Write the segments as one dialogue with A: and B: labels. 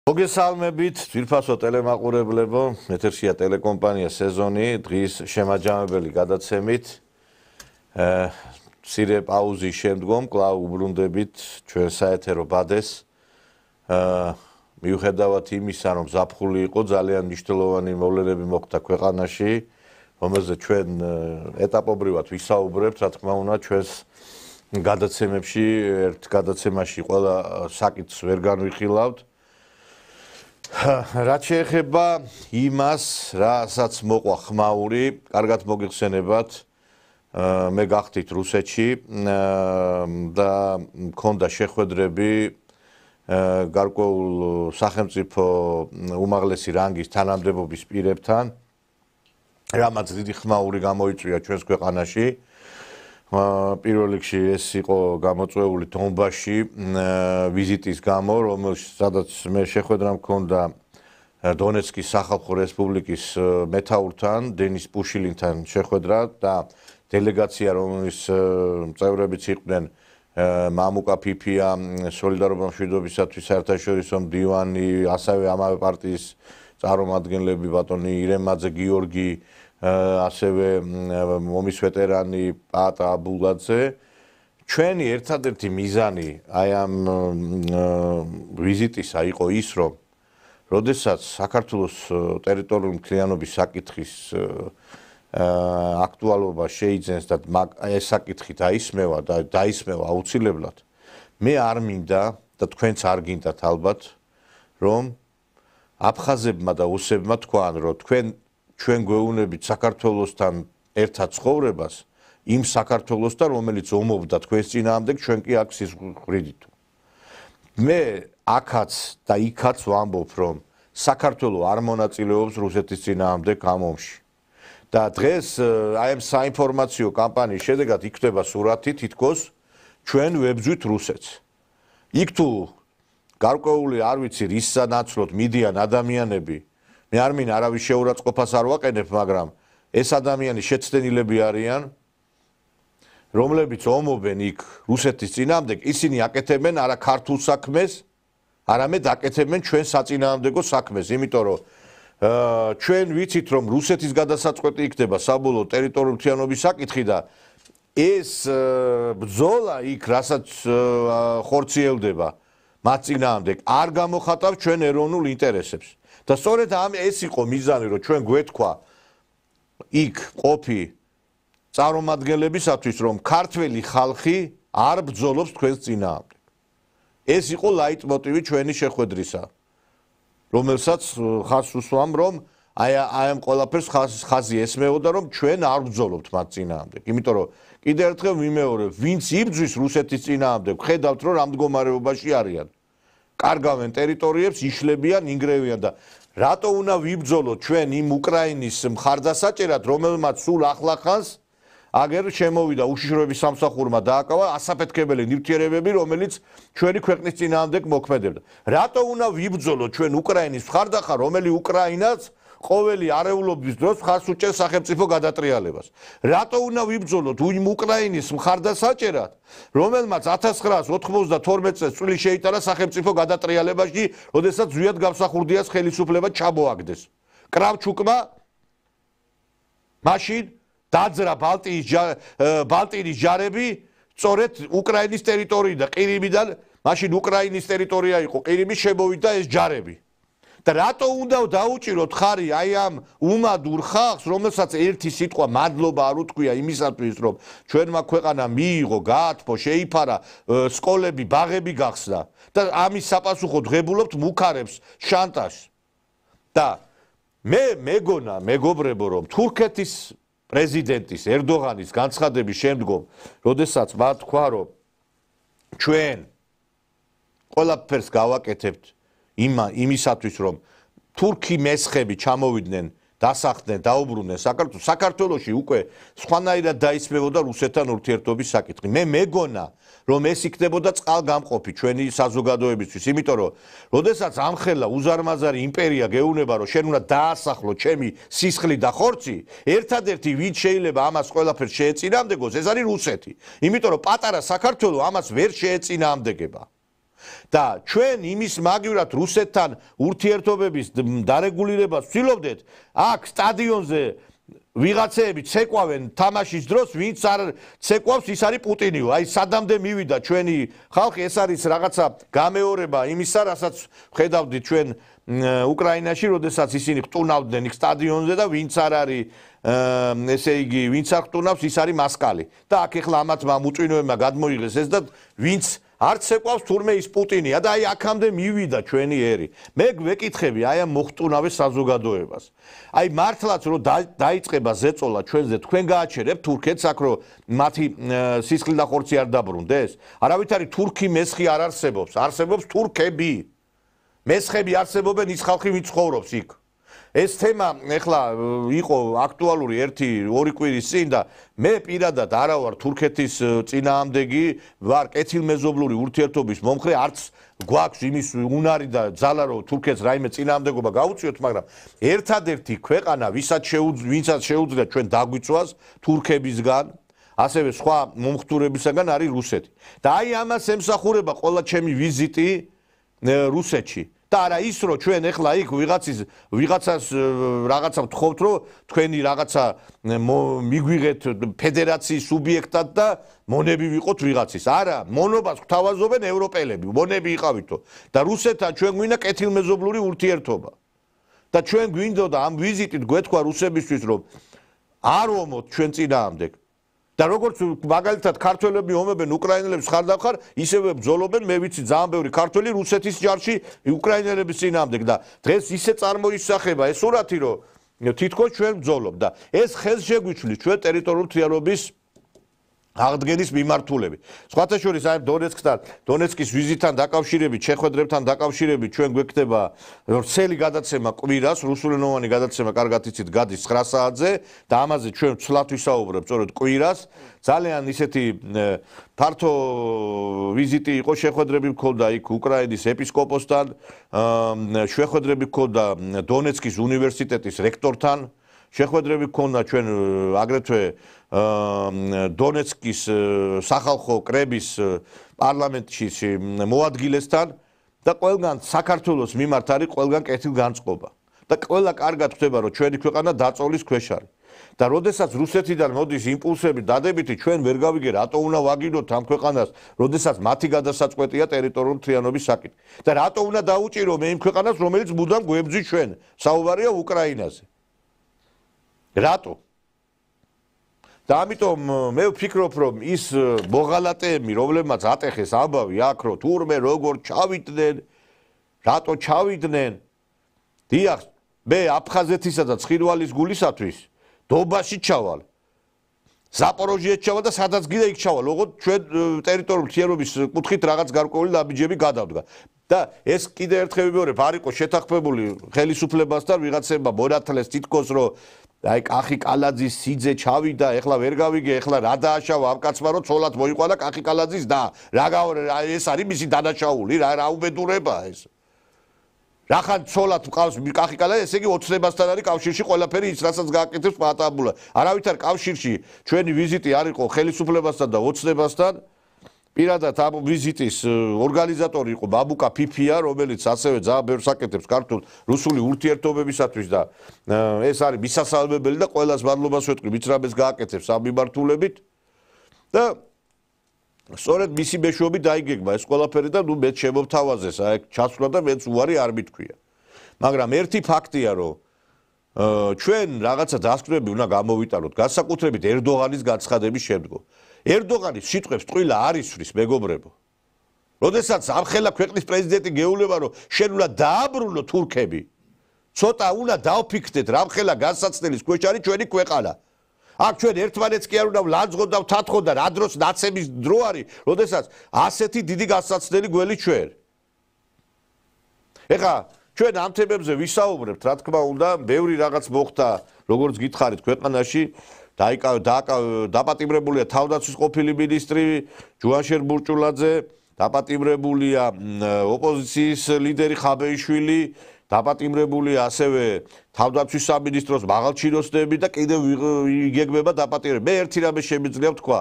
A: მოგესალმებით, ძვირფასო ტელემაყურებლებო, ეთერშია ტელეკომპანია სეზონი, დღის შემაჯამებელი გადაცემით. მცირე პაუზის შემდგომ კვლავ უბრუნდებით ჩვენ საეთერო ბადეს. მიუხედავად იმისა, რომ ზაფხული იყო, ძალიან მნიშვნელოვანი მოვლენები მოხდა ქვეყანაში, რომელზეც ჩვენ ეტაპობრივად ვისაუბრებთ, რა თქმა უნდა, ჩვენს გადაცემებში, ერთ გადაცემაში ყველა საკითხს ვერ განვიხილავთ. რაც შეეხება იმას, რასაც მოყვა ხმაური, კარგად მოგიხსენებათ, მე გახდით რუსეთში და მქონდა შეხვედრები გარკვეულ სახელმწიფო უმაღლესი რანგის თანამდებობის პირებთან, რამაც დიდი ხმაური გამოიწვია ჩვენს ქვეყანაში. პირველ რიგში ეს იყო გამოწვეული დონბასში ვიზიტის გამო, რომელსაც მე შეხვედრა მქონდა დონეცკის სახალხო რესპუბლიკის მეთაურთან, დენის პუშილინთან შეხვედრა და დელეგაცია, რომლის წევრებიც იყვნენ მამუკა ფიფია, სოლიდარობა მშვიდობისათვის საერთაშორისო მდივანი, ასევე ამავე პარტიის წარმომადგენლები ბატონი ირემაძე გიორგი, ასევე მომის ვეტერანი პატა აბულაძე. ჩვენი ერთადერთი მიზანი აი ამ ვიზიტისა იყო ის, რომ როდესაც საქართველოს ტერიტორიული მთლიანობის საკითხის აქტუალობა შეიძენს და ეს საკითხი დაისმევა და დაისმევა აუცილებლად, მე არ მინდა და თქვენც არ გინდათ ალბათ, რომ აფხაზებმა და ოსებმა თქვან, რომ ჩვენ გვეუბნებით საქართველოსთან ერთად ცხოვრებას, იმ საქართველოსთან, რომელიც ომობდა თქვენს წინააღმდეგ, ჩვენ კი აქ სიზღვრიდით. მე აქაც და იქაც ვამბობ, რომ საქართველო არ მონაწილეობს რუსეთის წინააღმდეგ ამ ომში. და დღეს აი ამ საინფორმაციო კამპანიის შედეგად იქნება სურათი, თითქოს ჩვენ ვებძვით რუსეთს. იქ თუ გარკვეული არ ვიცი რის სანაცვლოდ მიდიან ადამიანები, მე არ მინდა არავის შეურაცხყოფას არ ვაყენებ, მაგრამ ეს ადამიანები შეცდენილები არიან, რომლებიც ომობენ იქ რუსეთის წინააღმდეგ, ისინი აკეთებენ არა ქართულ საქმეს, არამედ აკეთებენ ჩვენ საწინააღმდეგო საქმეს, იმიტომ რომ ჩვენ ვიცით, რომ რუსეთის გადასაწყვეტი იქნება საბოლოო ტერიტორიული მთლიანობის საკითხი და ეს ბრძოლა იქ, რასაც ხორციელდება მათ წინააღმდეგ, არ გამოხატავს ჩვენ ეროვნულ ინტერესებს. და სწორედ ეს იყო მიზანი, რომ ჩვენ გვეთქვა იქ ყოფი წარმომადგენლებისათვის, რომ ქართველი ხალხი არ ბრძოლობს თქვენს წინააღმდეგ. ეს იყო ლაიტმოტივი ჩვენი შეხვედრისა, რომელსაც ხაზს უსვამ, რომ აი ამ ყველაფერს ხაზი ესმეოდა, რომ ჩვენ არ ბრძოლობთ მათ წინააღმდეგ. იმიტომ რომ კიდევ ერთხელ ვიმეორებ, ვინც იბრძვის რუსეთის წინააღმდეგ, ხედავთ, რომ რამ მდგომარეობაში არიან. კარგავენ ტერიტორიებს, იშლებიან, ინგრევიან და რატო უნდა ვიბრძოლოთ ჩვენ იმ უკრაინის მხარდასაჭერად, რომელმაც სულ ახლახანს აგერ შემოვიდა უშიშროების სამსახურმა დააკავა ასაფეთქებელი ნივთიერებები, რომელიც ჩვენი ქვეყნის წინააღმდეგ მოქმედებდა. რატო უნდა ვიბრძოლოთ ჩვენ უკრაინის მხარდახარ, რომელი უკრაინაც ყოველი არეულობის დროს ხარს უჭერს სახელმწიფო გადატრიალებას. რატო უნდა ვიბრძოლოთ იმ უკრაინის მხარდასაჭერად, რომელმაც 1992 წელს წვლილი შეიტანა სახელმწიფო გადატრიალებაში, როდესაც ზვიად გამსახურდიას ხელისუფლება ჩამოაგდეს. კრავჩუკმა მაშინ დაძრა ბალტიის ჯარები სწორედ უკრაინის ტერიტორიიდან, ყირიმიდან, მაშინ უკრაინის ტერიტორია იყო, ყირიმის შემოვიდა ეს ჯარები. და რატო უნდა დაუჭიროთ ხარი აი ამ უმადურ ხალხს, რომელსაც ერთი სიტყვა მადლობა არ უთქვია იმისათვის, რომ ჩვენმა ქვეყანამ მიიღო, გაათბო, შეიფარა, სკოლები, ბაღები გახსნა და ამის საპასუხოდ ღებულობთ მუქარებს, შანტაჟს. და მე მეგონა, მეგობრებო, რომ თურქეთის პრეზიდენტის ერდოღანის განცხადების შემდგომ, როდესაც მათ თქვა, რომ ჩვენ ყველაფერს გავაკეთებთ იმისათვის, რომ თურქი მესხები ჩამოვიდნენ, დასახდნენ, დაუბრუნდნენ საქართველოს, საქართველოში უკვე სხვანაირად დაისმევოდა რუსეთთან ურთიერთობის საკითხი. მე მეგონა, რომ ეს იქნებოდა წყალგამყოფი ჩვენი საზოგადოებისთვის, იმიტომ რომ როდესაც ამხელა უზარმაზარი იმპერია გეუბნება, რომ შენ უნდა დაასახლო ჩემი სისხლი და ხორცი, ერთადერთი ვინც შეიძლება ამას ყველაფერს შეეწინააღმდეგოს, ეს არის რუსეთი. იმიტომ რომ პატარა საქართველო ამას ვერ შეეწინააღმდეგება. და ჩვენ იმის მაგივრად რუსეთთან ურთიერთობების დარეგულირებას ვცდილობდეთ, აქ სტადიონზე ვიღაცეები ცეკვავენ თამაშის დროს, ვინც არ ცეკვავს, ის არის პუტინიო. აი სადამდე მივიდა ჩვენი ხალხი, ეს არის რაღაცა გამეორება იმისა, რასაც ხედავდით ჩვენ უკრაინაში, როდესაც ისინი ხტუნავდნენ იქ სტადიონზე და ვინც არ არის ესე იგი, ვინც არ ხტუნავს, ის არის მასკალი. და აქ ეხლა ამათ მოწვინოებმა გადმოიღეს ეს და ვინც არც ეკვავს თურმე ის პუტინია და აი აქამდე მივიდა ჩვენი ერი. მე ვეკითხები აი ამ მოხტუნავე საზოგადოებას. აი მართლაც რომ დაიწყება ზეწოლა ჩვენზე, თქვენ გააჩერებთ თურქეთს აქ რომ მათი სისხლი და ხორცი არ დაბრუნდეს? არავითარი თურქი მესხი არ არსებობს, არსებობს თურქები. მესხები არსებობენ ის ხალხი ვინც ცხოვრობს იქ. ეს თემა ეხლა იყო აქტუალური 1-2 კვირის წინ და მე პირადად არა ვარ თურქეთის წინააღმდეგი, ვარ კეთილმეზობლური ურთიერთობის მომხრე, არც გვაქვს იმის უნარი და ძალა რომ თურქეთს რაიმე წინააღმდეგობა გაუწიოთ, მაგრამ ერთადერთი ქვეყანა, ვინცაც შეუძლია ჩვენ დაგვიწვას თურქებისგან, ასევე სხვა მომხდურებისგან არის რუსეთი. და აი ამას ემსახურება ყველა ჩემი ვიზიტი რუსეთში. და არა ის რომ ჩვენ ეხლა იქ ვიღაცას რაღაცა ვთხოვთ რომ თქვენი რაღაცა მიგვიღეთ ფედერაციის სუბიექტად და მონები ვიყოთ ვიღაცის. არა, მონობას გვთავაზობენ ევროპელები, მონები იყავითო. და რუსეთთან ჩვენ გვინდა კეთილმეზობლური ურთიერთობა. და ჩვენ გვინდოდა ამ ვიზიტით გვეთქვა რუსებისთვის რომ არ ვომოთ ჩვენ წინააღმდეგ. და როგორც მაგალითად ქართველები ომებენ უკრაინელებს ხარდახარ, ისევე ბრძოლობენ, მე ვიცი ძალიან ბევრი ქართველი რუსეთის ჯარში უკრაინელების წინააღმდეგ და დღეს ისე წარმოისახება ეს სურათი, რომ თითქოს ჩვენ ბრძოლობ და ეს ხელს შეგვიჩვლის ჩვენ ტერიტორიული მთლიანობის აღდგენის მიმართულები. სხვათა შორის აი დონეცკის ვიზიტთან დაკავშირებით, შეხვედრებთან დაკავშირებით ჩვენ გვექნება ვრცელი გადაცემა კვირას, რუსულენოვანი გადაცემა კარგად იცით გადის 9 საათზე და ამაზე ჩვენ ცვლად ვისაუბრებთ სწორედ კვირას. ძალიან ისეთი ფართო ვიზიტი იყო, შეხვედრები მქონდა იქ უკრაინის ეპისკოპოსთან, შეხვედრები მქონდა დონეცკის უნივერსიტეტის რექტორთან, შეხვედრები მქონდა ჩვენ აგრეთვე დონეცკის სახალხო კრების პარლამენტში მოადგილესთან და ყველგან საქართველოს მიმართ არის ყველგან კეთილგანწყობა და ყველა კარგად ხვდება რომ ჩვენი ქვეყანა დაწოლის ქვეშ არის და როდესაც რუსეთიდან მოდის იმპულსები დადებითი ჩვენ ვერ გავიგე რატო უნდა ვაგინოთ ამ ქვეყანას როდესაც მათი გადასაწყვეტია ტერიტორიული მთლიანობის საკითხი და რატო უნდა დაუჭირო მე იმ ქვეყანას რომელიც მუდამ გვებძვის ჩვენ საუბარია უკრაინაზე რატო და ამიტომ მე ვფიქრობ რომ ის მოღალატეები რომლებმაც ატეხეს ამბავი აქ რომ თურმე როგორ ჩავიდნენ რატო ჩავიდნენ დიახ მე აფხაზეთისა და ცხინვალის გულისათვის დობაში ჩავალ ზაპოროჟიეში ჩავალ და სადაც გინდა იქ ჩავალ ოღონდ ჩვენ ტერიტორიული მთლიანობის კუთხით რაღაც გარკვეული ნაბიჯები გადავდგა და ეს კიდე ერთხელ ვიმეორებ არ იყო შეთანხმებული ხელისუფლებასთან ვიღაცებმა მონათლეს თითქოს რომ აი კახი კალაძის სიძე ჩავიდა ეხლა ვერ გავიგე ეხლა რა დააშავა ამ კაცმა რომ ცოლად მოიყვანა კახი კალაძის და რა ეს არის მისი დანაშაული რა უბედურებაა ეს რახან ცოლად მყავს კახი კალაძე ესე იგი ოცნებასთან არის კავშირში ყველაფერი ის რასაც გააკეთებს პატაბულა არავითარ კავშირში ჩვენი ვიზიტი არ იყო ხელისუფლებასთან და ოცნებასთან პირადად ამ ვიზიტის ორგანიზატორი იყო ბაბუკა ფიფია რომელიც ასევე ძალიან ბევრს აკეთებს ქართულ რუსული ურთიერთობებისათვის და ეს არის მისასალმებელი და ყველას მადლობას ვეთქვი ვიც რამეს გააკეთებს ამ მიმართულებით და სწორედ მისი მეშვეობით დაიგეგმა ეს ყველაფერი და ნუ მეც შემოვთავაზეს აი ჩასვლა და მეც უარი არ მithქვია მაგრამ ერთი ფაქტია რომ ჩვენ რაღაცა დასკვნები უნდა გამოვიტანოთ განსაკუთრებით ერდოღანის განცხადების შემდგომ ერდოღანის სიტყვებს ტყუილა არ ისვრის მეგობრებო. როდესაც ამხელა ქვეყნის პრეზიდენტი გეუბნება რომ შენ უნდა დააბრუნო თურქები. ცოტა უნდა დავფიქრდეთ რამხელა განსაცდელის ქვეშ არის ჩვენი ქვეყანა. აქ ჩვენ ერთმანეთს კი არ უნდა ვლანძღოთ და ვთათხოთ და რა დროს ნაცემის დრო არის, როდესაც ასეთი დიდი განსაცდელი გველი ჩვენ. ეხა ჩვენ ამ თემებზე ვისაუბრებთ, რა თქმა უნდა, ბევრი რაღაც მოხდა, როგორც გითხარით ქვეყანაში დაპატიმრებულია თავდაცვის ყოფილი მინისტრი ჯუანშერ ბურჭულაძე, დაპატიმრებულია ოპოზიციის ლიდერი ხაბეიშვილი, დაპატიმრებულია ასევე თავდაცვის სამინისტროს მაღალჩინოსნები და კიდევ იგეგმება დაპატიმრება. მე ერთი რამე შემიძლია ვთქვა,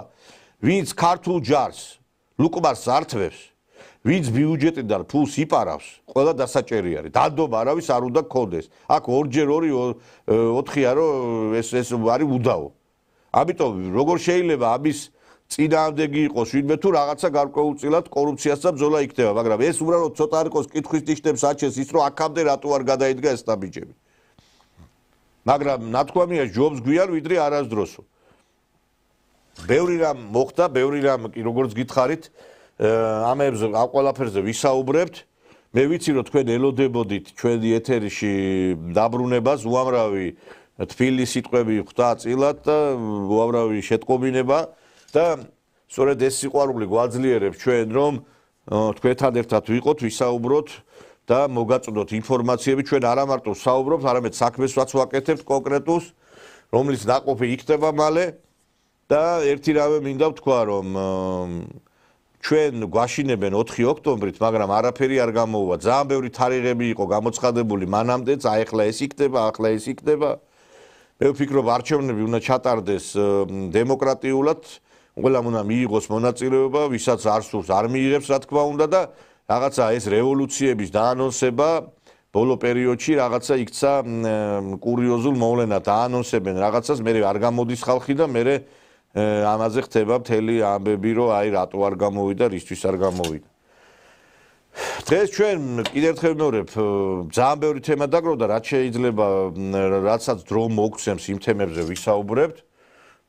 A: ვინც ქართულ ჯარს ლუკმარს ართვებს, ვინც ბიუჯეტიდან ფულს იპარავს, ყველა დასაჭერი არის. დადობა არავის არ უნდა გქონდეს. აქ 2-ჯერ 2 4-ია რომ ეს არის უდაო. ამიტომ როგორ შეიძლება ამის წინააღმდეგი იყოს ვინმე თუ რაღაცა გარკვეულწილად კორუფციას და ბრძოლა იქნება, მაგრამ ეს უბრალოდ ცოტა არ იყოს კითხვის ნიშნებს აჩენს ის რომ აქამდე რატო არ გადაიდგა ეს ნაბიჯები. მაგრამ ნათქვამია ჯობს გვიან ვიდრე არასდროსო. ბევრი რამ მოხდა, ბევრი რამ კი როგორც გითხარით, ამებზე ამ ყველაფერზე ვისაუბრებთ. მე ვიცი რომ თქვენ ელოდებოდით ჩვენი ეთერში დაბრუნებას, უამრავი თბილი სიტყვები ხვდა წილად და უამრავი შეტყობინება და სწორედ ეს სიყვარული გვაძლიერებს ჩვენ რომ თქვენთან ერთად ვიყოთ, ვისაუბროთ და მოგაწოდოთ ინფორმაციები. ჩვენ არა მარტო ვსაუბრობთ, არამედ საქმესაც ვაკეთებთ კონკრეტულს, რომლის დაყოფი იქნება მალე და ერთი რამე მინდა ვთქვა, რომ ჩვენ გვაშინებენ 4 ოქტომბრით, მაგრამ არაფერი არ გამოუვა. ძალიან ბევრი თარიღები იყო გამოცხადებული მანამდეც, ახლა ეს იქნება, ახლა ეს იქნება. მე ვფიქრობ, არჩევნები უნდა ჩატარდეს დემოკრატიულად, ყველამ უნდა მიიღოს მონაწილეობა, ვისაც არ სურს, არ მიიღებს, რა თქმა უნდა და რაღაცა ეს რევოლუციების დაანონსება ბოლო პერიოდში რაღაცა იქცა კურიოზულ მოვლენად დაანონსებენ რაღაცას, მე არ გამოდის ხალხი და მე ამაზე ხდება მთელი ამბები, რომ აი რატო არ გამოვიდა, რისთვის არ გამოვიდა. დღეს ჩვენ კიდევ ერთხელ ვიმეორებ, ძალიან ბევრი თემა დაგროვდა, რაც შეიძლება, რაცაც დრო მოგცემს იმ თემებზე ვისაუბრებთ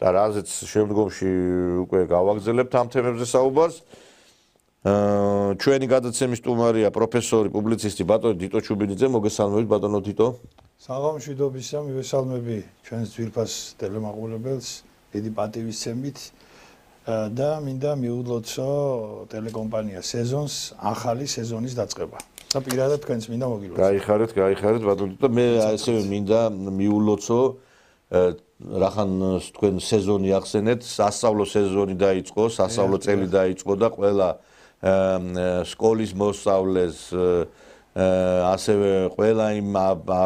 A: და რაზეც შემდგომში უკვე გავაგზავნებთ ამ თემებზე საუბარს. ჩვენი გადაცემის სტუმარია პროფესორი, პუბლიცისტი ბატონი დიტო ჩუბინიძე, მოგესალმებით ბატონო დიტო.
B: საღამოშვიდობისა, მივესალმები ჩვენს ძვირფას ტელემაყურებელს, დიდი პატივისცემით და მინდა მიულოცო ტელეკომპანია სეზონს, ახალი სეზონის დაწყება. და პირადად თქვენს მინდა მოგილოცო.
A: გაიხარეთ ბატონო დიტო, მე ასევე მინდა მიულოცო რახან თქვენ სეზონი ახსენეთ, სასწავლო სეზონი დაიწყო, სასწავლო წელი დაიწყო და ყველა სკოლის მოსწავლეს ასევე ყველა იმ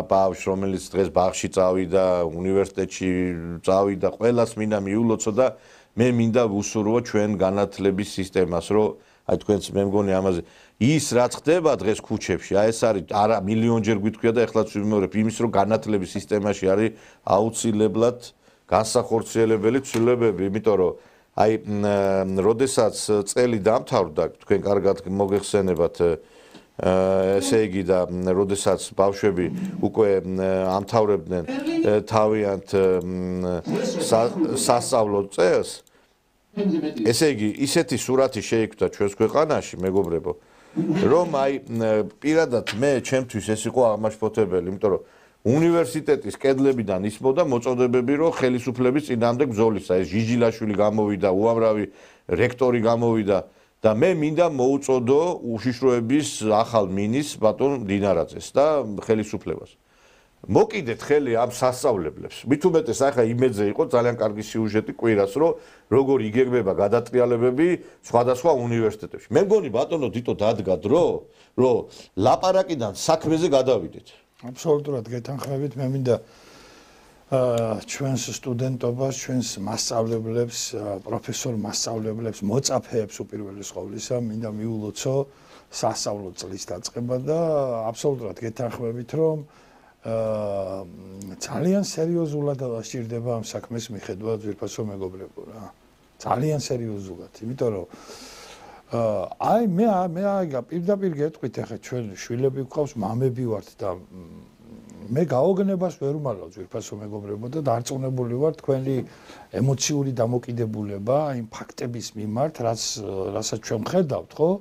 A: ბავშვს რომელიც დღეს ბაღში წავიდა, უნივერსიტეტში წავიდა, ყველას მინდა მიულოცო და მე მინდა ვუსურვო ჩვენ განათლების სისტემას, რომ აი თქვენც მე მგონი ამაზე ის რაც ხდება დღეს ქუჩებში, აი ეს არის არა მილიონჯერ გვითქვია და ეხლაც ვიმეორებ იმის რომ განათლების სისტემაში არის აუცილებლად განსახორციელებელი ცვლილებები, იმიტომ რომ აი როდესაც წელი დამთავრდა, თქვენ კარგად მოგეხსენებათ, ესე იგი და როდესაც ბავშვები უკვე ამთავრებდნენ თავიანთ სასწავლო წელს, ესე იგი ისეთი სურათი შეიქმნა ჩვენს ქვეყანაში, მეგობრებო, რომ აი პირადად მე ჩემთვის ეს იყო აღმაშფოთებელი, იმიტომ რომ უნივერსიტეტის კედლებიდან ისმოდა მოწოდებები, რომ ხელისუფლების წინააღმდეგ ბრძოლისა, ეს ჟიჟილაშვილი გამოვიდა, უამრავი რექტორი გამოვიდა და მე მინდა მოუწოდო უშიშროების ახალ მინისტრს ბატონ დინარაძეს და ხელისუფლებას. მოკიდეთ ხელი ამ სასწავლებლებს. მით უმეტეს ახლა იმედზე იყო ძალიან კარგი სიუჟეტი კვირას, რომ როგორ იგეგმება გადატრიალებები სხვადასხვა უნივერსიტეტებში. მე მგონი ბატონო დიტო დადგა დრო, რომ ლაპარაკიდან საქმეზე გადავიდეთ.
B: აბსოლუტურად გეთანხმებით, მე მინდა ჩვენს სტუდენტობას, ჩვენს მასწავლებლებს, პროფესორ მასწავლებლებს, მოწაფეებს უპირველეს ყოვლისა, მინდა მიულოცო სასწავლო წლის დაწყება და აბსოლუტურად გეთანხმებით, რომ ძალიან სერიოზულად სჭირდება ამ საქმეს მიხედვა ძვირფასო მეგობრებო რა. ძალიან სერიოზულად, იმიტომ რომ აი მე პირდაპირ გეტყვით, ახლა ჩვენ შვილები გვყავს, მამები ვართ და მე გაოგნებას ვერ ვმალავ ძვირფასო მეგობრებო და დარწმუნებული ვარ თქვენი ემოციური დამოკიდებულება იმ ფაქტების მიმართ, რასაც ჩვენ ხედავთ, ხო?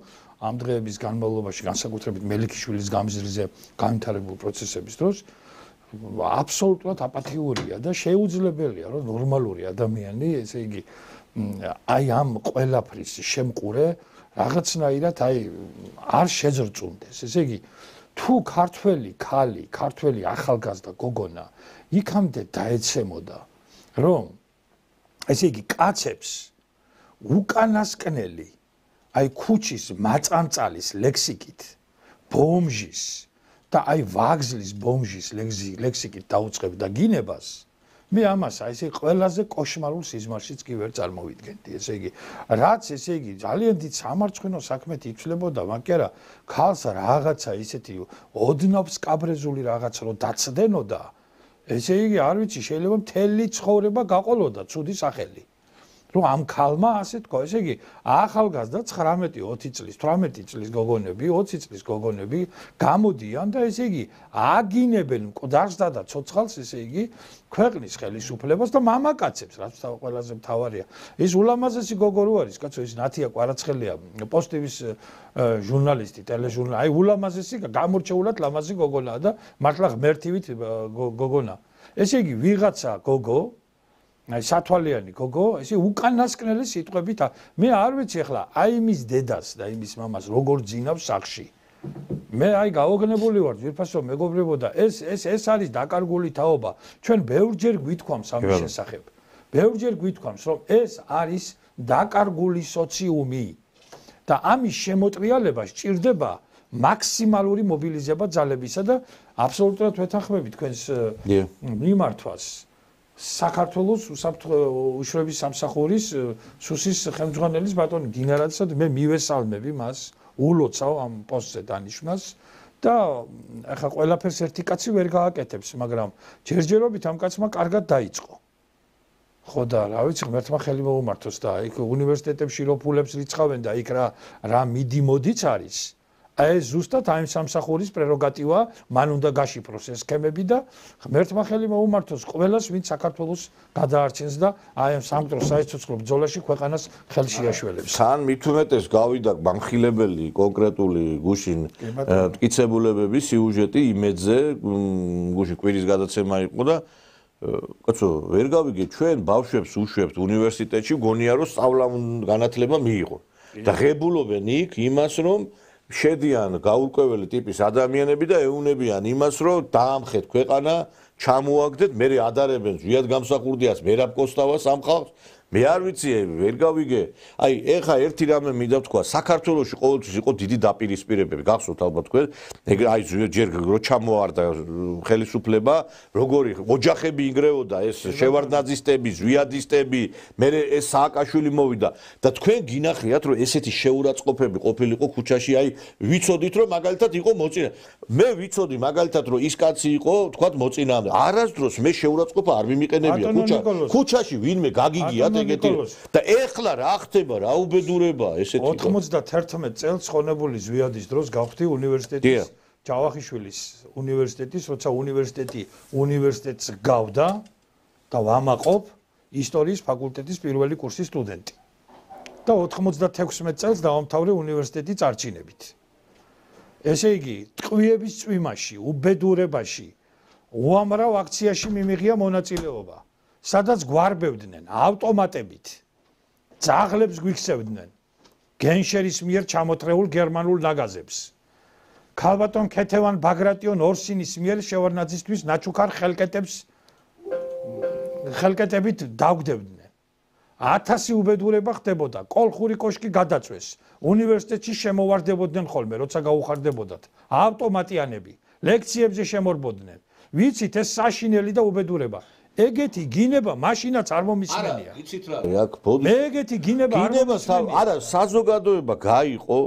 B: ამ დღეების განმავლობაში, განსაკუთრებით მელიქიშვილის გამზირზე განვითარებულ პროცესების დროს აბსოლუტურად აპათიურია და შეუძლებელია, რომ ნორმალური ადამიანი, ესე იგი, აი ამ ყველაფრის შემყურე რაღაცნაირად აი არ შეძრწუნდეს. ესე იგი, თუ ქართველი ქალი, ქართველი ახალგაზრდა გოგონა იქამდე დაეცემოდა, რომ ესე იგი, კაცებს უკანასკნელი აი ქუჩის მაწანწალის ლექსიკით, ბომჟის და აი ვაგზლის ბომჟის ლექსიკით დაუწყებდა გინებას, მე ამას აი ესე ყველაზე კოშმარულ სიზმარშიც კი ვერ წარმოვიდგენდი. ესე იგი, რაც ესე იგი ძალიან დიდ სამარცხვინო საქმეთ იცვლებოდა, მაგრამ არა ქალს რაღაცა ისეთი ოდნავ სკაბრეზული რაღაც რო დაცდენოდა, ესე იგი, არ ვიცი, შეიძლება მთელი ცხოვრება გაყოლოდა ცუდი სახელი. რომ ამ ქალმა ასე თქვა, ესე იგი, ახალგაზრდა 19-20 წლის, 18 წლის გოგონები, 20 წლის გოგონები გამოდიან და ესე იგი, აგინებენ მკვდარსა და ცოცხალს, ესე იგი, ქვეყნის ხელისუფლებას და მამაკაცებს, რაც ყველაზე მთავარია. ის ულამაზესი გოგო რო არის, კაცო, ის ნათია კვარაცხელია, პოსტივის ჟურნალისტი, ტელეჟურნალისტი, აი ულამაზესი, გამორჩეულად ლამაზი გოგონაა და მართლა ღმერთივით გოგონა. ესე იგი, ვიღაცა გოგო აი სათვალიანი გოგო, ესე უკანასკნელი სიტყვებით მე არ ვიცი ახლა აი იმის დედას და იმის მამას როგორ ძინავს სახში. მე აი გაოგნებული ვარ, ვირფასო მეგობრებო და ეს არის დაკარგული თაობა. ჩვენ ბევრჯერ გვითქვამს ამის შესახებ. ბევრჯერ გვითქვამს, რომ ეს არის დაკარგული სოციუმი და ამის შემოტრიალება სჭირდება მაქსიმალური მობილიზება ძალებისა და აბსოლუტურად ვეთანხმები თქვენს მიმართვას. საქართველოს უშრების სამსახურის სუსის ხელმძღვანელის ბატონი გენერალისა და მე მივესალმები მას, ულოცავ ამ პოსტზე დანიშვნას და ახლა ყველაფერს ერთი კაცი ვერ გააკეთებს, მაგრამ ჯერჯერობით ამ კაცმა კარგად დაიწყო. ხო და რა ვიცი, ღმერთმა ხელი მოუმართოს და იქ უნივერსიტეტებში რო ფულებს რიცხავენ და იქ რა მიდი-მოდიც არის. აი ზუსტად აი სამსახურის პრეროგატივა, მან უნდა გაშიფროს ეს სქემები და ღმერთმა ხელი მოუმართოს ყველას, ვინც საქართველოს გადაარჩენს და აი ამ სამწრო საიცოცხლო ბრძოლაში ქვეყანას ხელში აშველებს.
A: თან მით უმეტეს გავიდა გამხილებელი კონკრეტული გუშინ მტკიცებულებები, სიუჟეტი იმედზე, გუშინ კვირის გადაცემა იყო და კაცო, ვერ გავიგე ჩვენ ბავშვებს უშვებთ უნივერსიტეტში, გონია რომ სწავლა განათლება მიიღო. და ღებულობენ იქ იმას, რომ შედიან გაურკვეველი ტიპის ადამიანები და ეუნებიან იმას, რომ დაამხეთ ქვეყანა, ჩამოაგდეთ, მე ადარებენ ზვიად გამსახურდიას, მერაბ კოსტავას ამ ხალხს. მე არ ვიცი, ვერ გავიგე. აი, ეხა ერთი რამე მინდა ვთქვა, საქართველოში ყოველთვის იყო დიდი დაპირისპირებები, გახსოვთ ალბათ თქვენ, აი ჯერ რო ჩამოარდა ხელისუფლება, როგორი ოჯახები იგრეოდა, ეს შევარდნაძისტები, ზვიადისტები, მე ეს სააკაშვილი მოვიდა და თქვენ გინახიათ, რომ ესეთი შეურაცხყოფები ყოფილიყო ქუჩაში, აი ვიცოდით, რომ მაგალითად იყო მოწინა. მე ვიცოდი მაგალითად, რომ ის კაცი იყო, თქვათ მოწინააღმდეგე. არასდროს მე შეურაცხყოფა არ მიმიყენებია ქუჩაში ვინმე გაგიგიათ და ეხლა რა ხდება, რა უბედურება ესეთი
B: 91 წელს ხონებული ზვიადის დროს გავხდი უნივერსიტეტის ჯავახიშვილის უნივერსიტეტის, როცა უნივერსიტეტს გავდა და ვამაყობ ისტორიის ფაკულტეტის პირველი კურსის სტუდენტი. და 96 წელს დავამთავრე უნივერსიტეტი წარჩინებით. ესე იგი, ტყვიების წვიმაში, უბედურებაში, უამრავ აქციაში მიმიღია მონაწილეობა. სადაც გვარბევდნენ ავტომატებით, ძაღლებს გვიქცევდნენ, გენშერის მიერ ჩამოთრეულ გერმანულ ნაგაზებს. ქალბატონ ქეთევან ბაგრატიონ ორსინის მიერ შევარდნაძისთვის ნაჩუქარ ხელკეტებით დაგვდებდნენ. 1000 უბედურება ხდებოდა, კოლხური კოშკი გადაწვეს, უნივერსიტეტში შემოვარდებოდნენ ხოლმე, როცა გაუხარდებოდათ, ავტომატიანები, ლექციებზე შემორბოდნენ. ვიცით ეს საშინელი და უბედურება. ეგეთი გინება მაშინაც არ მომისმენია.
A: არა, იცით რა, აქ ბოდი.
B: მე ეგეთი გინება არ მომისმენია.
A: არა, საზოგადოება გაიყო,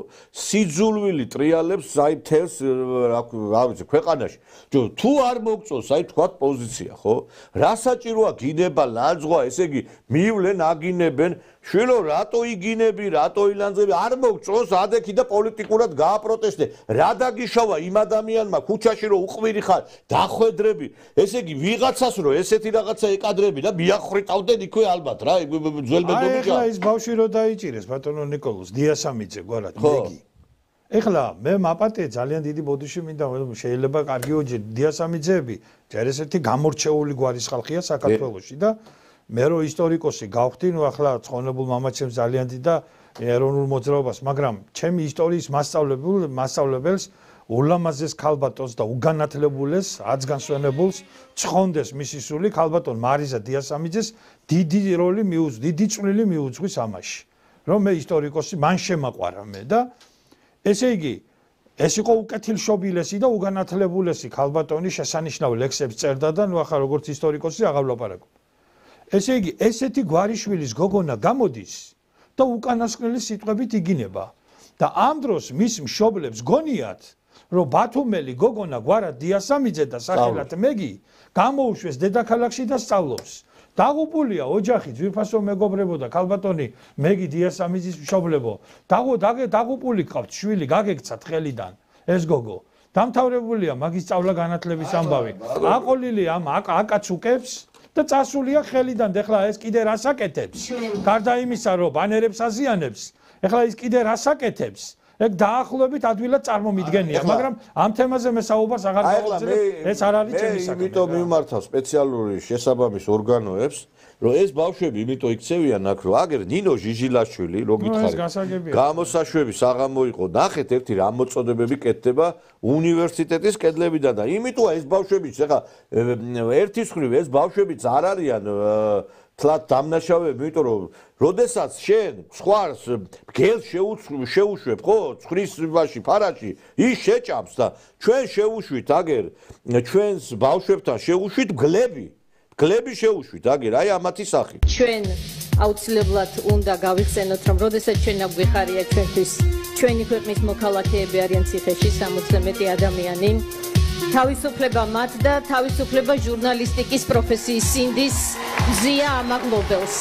A: სიძულვილი ტრიალებს აი თელს რა ვიცი, ქვეყანაში. თუ არ მოგწონს აი თქვა პოზიცია, ხო? რა საჭიროა გინება, ლაძღვა, ესე იგი, მივლენ, აგინებენ, შვილო, რატო იგინები, რატო ილანძები, არ მოგწონს, ადექი და პოლიტიკურად გააპროტესტე. რა დაგიშავა იმ ადამიანმა ქუჩაში რომ უყვირი ხარ, დახვედრები. ესე იგი, ვიღაცას რომ ესეთი რაღაცა ეკადრები და მიახრიტავდნენ იქვე ალბათ რა, ძველბედომი.
B: აი ეხლა ის ბავშვი რო დაიჭირეს ბატონო ნიკოლოზ დიასამიძე გვარად მეგი. ეხლა მე მაპატე ძალიან დიდი ბოდიში მინდა შეიძლება კარგიო დიასამიძეები, ჯერ ესეთი გამორჩეული გვარის ხალხია საქართველოში და მე რო ისტორიკოსი გავხდი, ნუ ახლა ცხონებულ მამაჩემს ძალიან დიდ ეროვნულ მოძრაობას, მაგრამ ჩემი ისტორიის მასწავლებელს ულამაზეს ქალბატონს და უგანათლებულეს აცგანსვენებულს ცხონდეს მისი სული ქალბატონ მარიზა დიასამიძეს დიდი როლი მიუძღვის, დიდი წვლილი მიუძღვის ამაში. რომ მე ისტორიკოსი მან შემაყვარა მე და ესე იგი ეს იყო უკეთილშობილესი და უგანათლებულესი ქალბატონი შესანიშნავ ლექსებს წერდა და ნუ ახლა როგორც ისტორიკოსი აღარ ვლაპარაკობ. ესე იგი, ესეთი გვარიშვილის გოგონა გამოდის და უკანასკნელი სიტყვებით იგინება და ამ დროს მის მშობლებს გონიათ, რომ ბათუმელი გოგონა გვარად დიასამიძე და სახელად მეგი გამოუშვეს დედაქალაქში და სწავლობს. დაღუპულია ოჯახი, ძვირფასო მეგობრებო და ქალბატონი მეგი დიასამიძის მშობლებო. დაღუპული ყავთ შვილი, გაგექცათ ხელიდან ეს გოგო. დამთავრებულია მაგის სწავლა განათლების ამბავი. აყოლილი ამ აკაც უკებს და წასულია ხელიდან. ეხლა ეს კიდე რას აკეთებს? გარდა იმისა, რომ ბანერებს აზიანებს, ეხლა ის კიდე რას აკეთებს? ეგ დაახლოებით ადვილად წარმომიდგენია, მაგრამ ამ თემაზე მე საუბარს აღარ გავუძლებ. ეს არ არის ჩემი საქმე.
A: იმიტომ მიმართავ სპეციალური შესაბამის ორგანოებს, რომ ეს ბავშვები იმიტომ იქცევიან აქ, რომ აგერ ნინო ჟიჟილაშვილი, რო გითხარით, გამოსაშვები საღამო იყო. ნახეთ ერთი რა მოწოდებები კეთდება უნივერსიტეტის კედლებიდან და იმიტომ ეს ბავშვებიც ეხა ერთის მხრივ ეს ბავშვებიც არ არიან თლად დამნაშავეები, იმიტომ რომ როდესაც შენ სხვას გელს შეუშვებ, ხო, ცხრისობაში, ფარაში, ის შეჭამს და ჩვენ შევუშვით აგერ ჩვენს ბავშვებთან შევუშვით გლები შევუშვით აგერ, აი ამათი სახით.
C: ჩვენ აუცილებლად უნდა გავიხსენოთ, რომ როდესაც ჩვენ აგვიხარია ჩვენთვის ჩვენი ქვეყნის მოქალაქეები არიან ციხეში 70 ადამიანი. თავისუფლება მათ და თავისუფლება ჟურნალისტიკის პროფესიის სინდის მზია ამაღლობელს.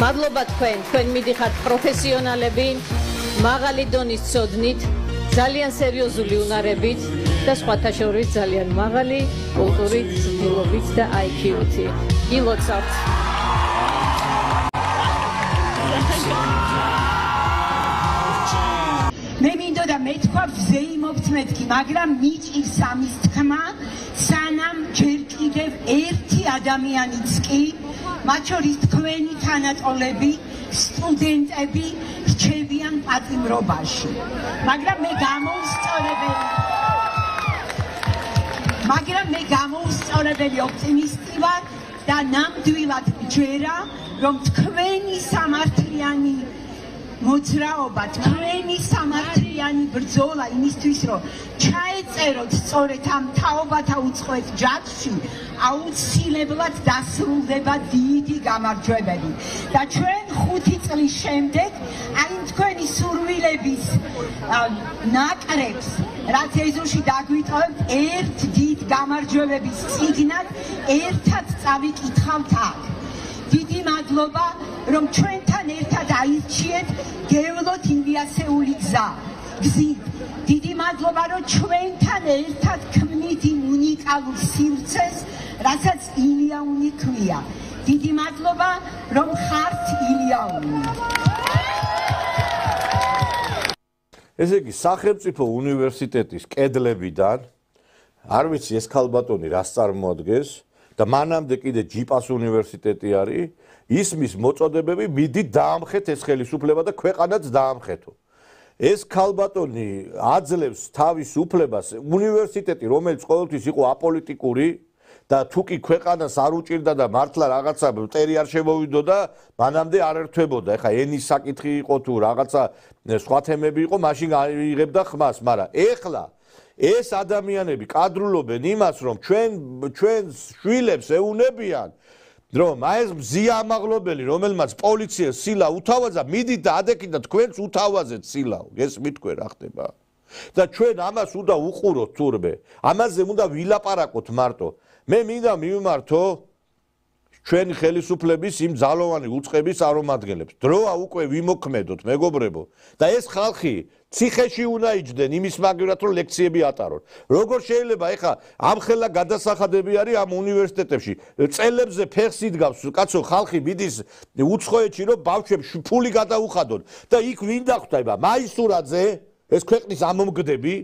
C: მადლობა თქვენ მიდიხართ პროფესიონალები, მაღალი დონის ცოდნით, ძალიან სერიოზული უნარებით და სხვათა შორის ძალიან მაღალი კულტურით, ცდილობით და IQ-ით. გილოცავთ.
D: მე მინდოდა მეთქვა ვზეიმობთ მეთქი, მაგრამ მიჭირს სამის თქმა, სანამ ჯერ კიდევ ერთი ადამიანიც კი, მათ შორის თქვენი თანატოლები, სტუდენტები რჩებიან პატიმრობაში. მაგრამ მე გამოუსწორებელი ოპტიმისტი ვარ და ნამდვილად ვჯერა, რომ თქვენი სამართლიანი მოძრაობა, თქვენი სამართლიანი ბრძოლა იმისთვის, რომ ჩაეწეროთ სწორედ ამ თაობათა უცხოეთ ჯაჭვში, აუცილებლად დასრულდება დიდი გამარჯვებები. და ჩვენ 5 წლის შემდეგ აი თქვენი სურვილების ნაკრებს, რაც ეზოში დაგვიტოვებთ, ერთ დიდ გამარჯვებების წიგნად ერთად წავიკითხავთ აქ. დიდი მადლობა, რომ ჩვენთან ერთად აირჩიეთ გევლოთ ინვიასეული გზით. დიდი მადლობა, რომ ჩვენთან ერთად ქმნით იმ უნიკალურ სივრცეს, რასაც ილიაუნი ქვია. დიდი მადლობა, რომ ხართ ილიაუნი.
A: ესე იგი, სახელმწიფო უნივერსიტეტის კედლებიდან, არ ვიცი ეს ქალბატონი რას წარმოადგენს და მანამდე კიდე ჯიპას უნივერსიტეტი არის, ისმის მოწოდებები მიდი დაამხეთ ეს ხელისუფლება და ქვეყანაც დაამხეთო. ეს ქალბატონი აძლევს თავის უფლებას უნივერსიტეტი, რომელიც ყოველთვის იყო აპოლიტიკური და თუ კი ქვეყანას არ უჭირდა და მართლა რაღაცა მტერი არ შემოვიდო და მანამდე არ ერთვებოდა. ეხა ენის საკითხი იყო თუ რაღაცა სხვა თემები იყო, მაშინ აიღებდა ხმას, მაგრამ ეხლა ეს ადამიანები კადრულობენ იმას, რომ ჩვენ შვილებს ეუნებიან, რომ აი ეს მზია ამაღლობელი, რომელმაც პოლიცია სილა უთავაზა, მიდით და ადექით და თქვენც უთავაზეთ სილაო. გესმით თქვენ რა ხდება? და ჩვენ ამას უნდა უყუროთ თურმე. ამაზე უნდა ვილაპარაკოთ მარტო. მე მინდა მივმართო ჩვენი ხელისუფლების იმ ძალოვანი უწყების წარმომადგენლებს. დროა უკვე ვიმოქმედოთ, მეგობრებო. და ეს ხალხი ციხეში უნდა იჯდნენ იმის მაგივრად, რომ ლექციები ატარონ. როგორ შეიძლება ეხა ამხელა გადასახადები არის ამ უნივერსიტეტებში. წელებზე ფეხს იდგავს, კაცო, ხალხი მიდის უცხოეთში, რომ ბავშვებს ფული გადაუხადონ და იქ ვინ დახვდება? მაისურაძე, ეს ქვეყნის ამომგდები,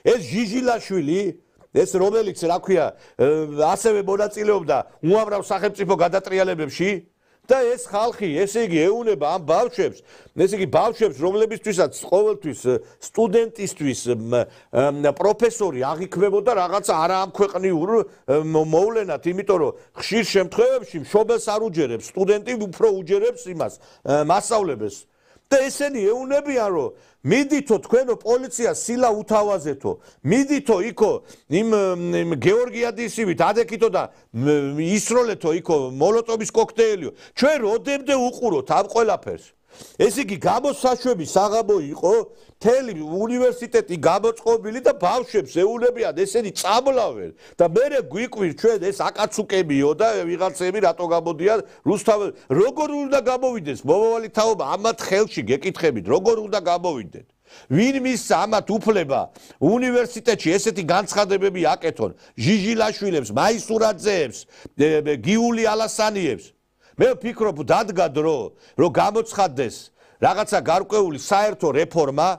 A: ეს ჟიჟილაშვილი, ეს რომელიც რა ქვია, ასევე მონაწილეობდა უამრავ სახელმწიფო გადატრიალებებში და ეს ხალხი, ესე იგი, ეუნება ამ ბავშვებს, ესე იგი, ბავშვებს, რომლებისთვისაც ყოველთვის სტუდენტისთვის პროფესორი აღიქმებოდა რაღაცა არაამქვეყნიურ მოვლენად, იმიტომ რომ ხშირ შემთხვევებში მშობელს არ უჯერებს, სტუდენტი უფრო უჯერებს იმას, მასწავლებელს. და ესენი ეუნებიან რომ მიდითო თქვენო პოლიცია სილა უთავაზეთო მიდითო იქო იმ გეორგიადისივით ადექითო და ისროლეთო იქო მოლოტოვის კოქტეილიო ჩვენ როდემდე უყუროთ ამ ყველაფერს ეს იგი გამოსაშვები საღამო იყო მთელი უნივერსიტეტი გამოწყობილი და ბავშვებს ეუნებიან ესენი წამლავენ და მე გვიკვირს ჩვენ ეს აკაცუკებიო და ვიღაცები რატო გამოდიან რუსთავ როგორ უნდა გამოვიდეს მომავალი თაობა ამათ ხელში გეკითხებით როგორ უნდა გამოვიდნენ ვინ მისცა ამათ უფლება უნივერსიტეტში ესეთი განცხადებები აკეთონ ჟიჟილაშვილებს მაისურაძეებს გიული ალასანიებს მე ვფიქრობ დადგა დრო რომ გამოცხადდეს რაღაცა გარკვეული საერთო რეფორმა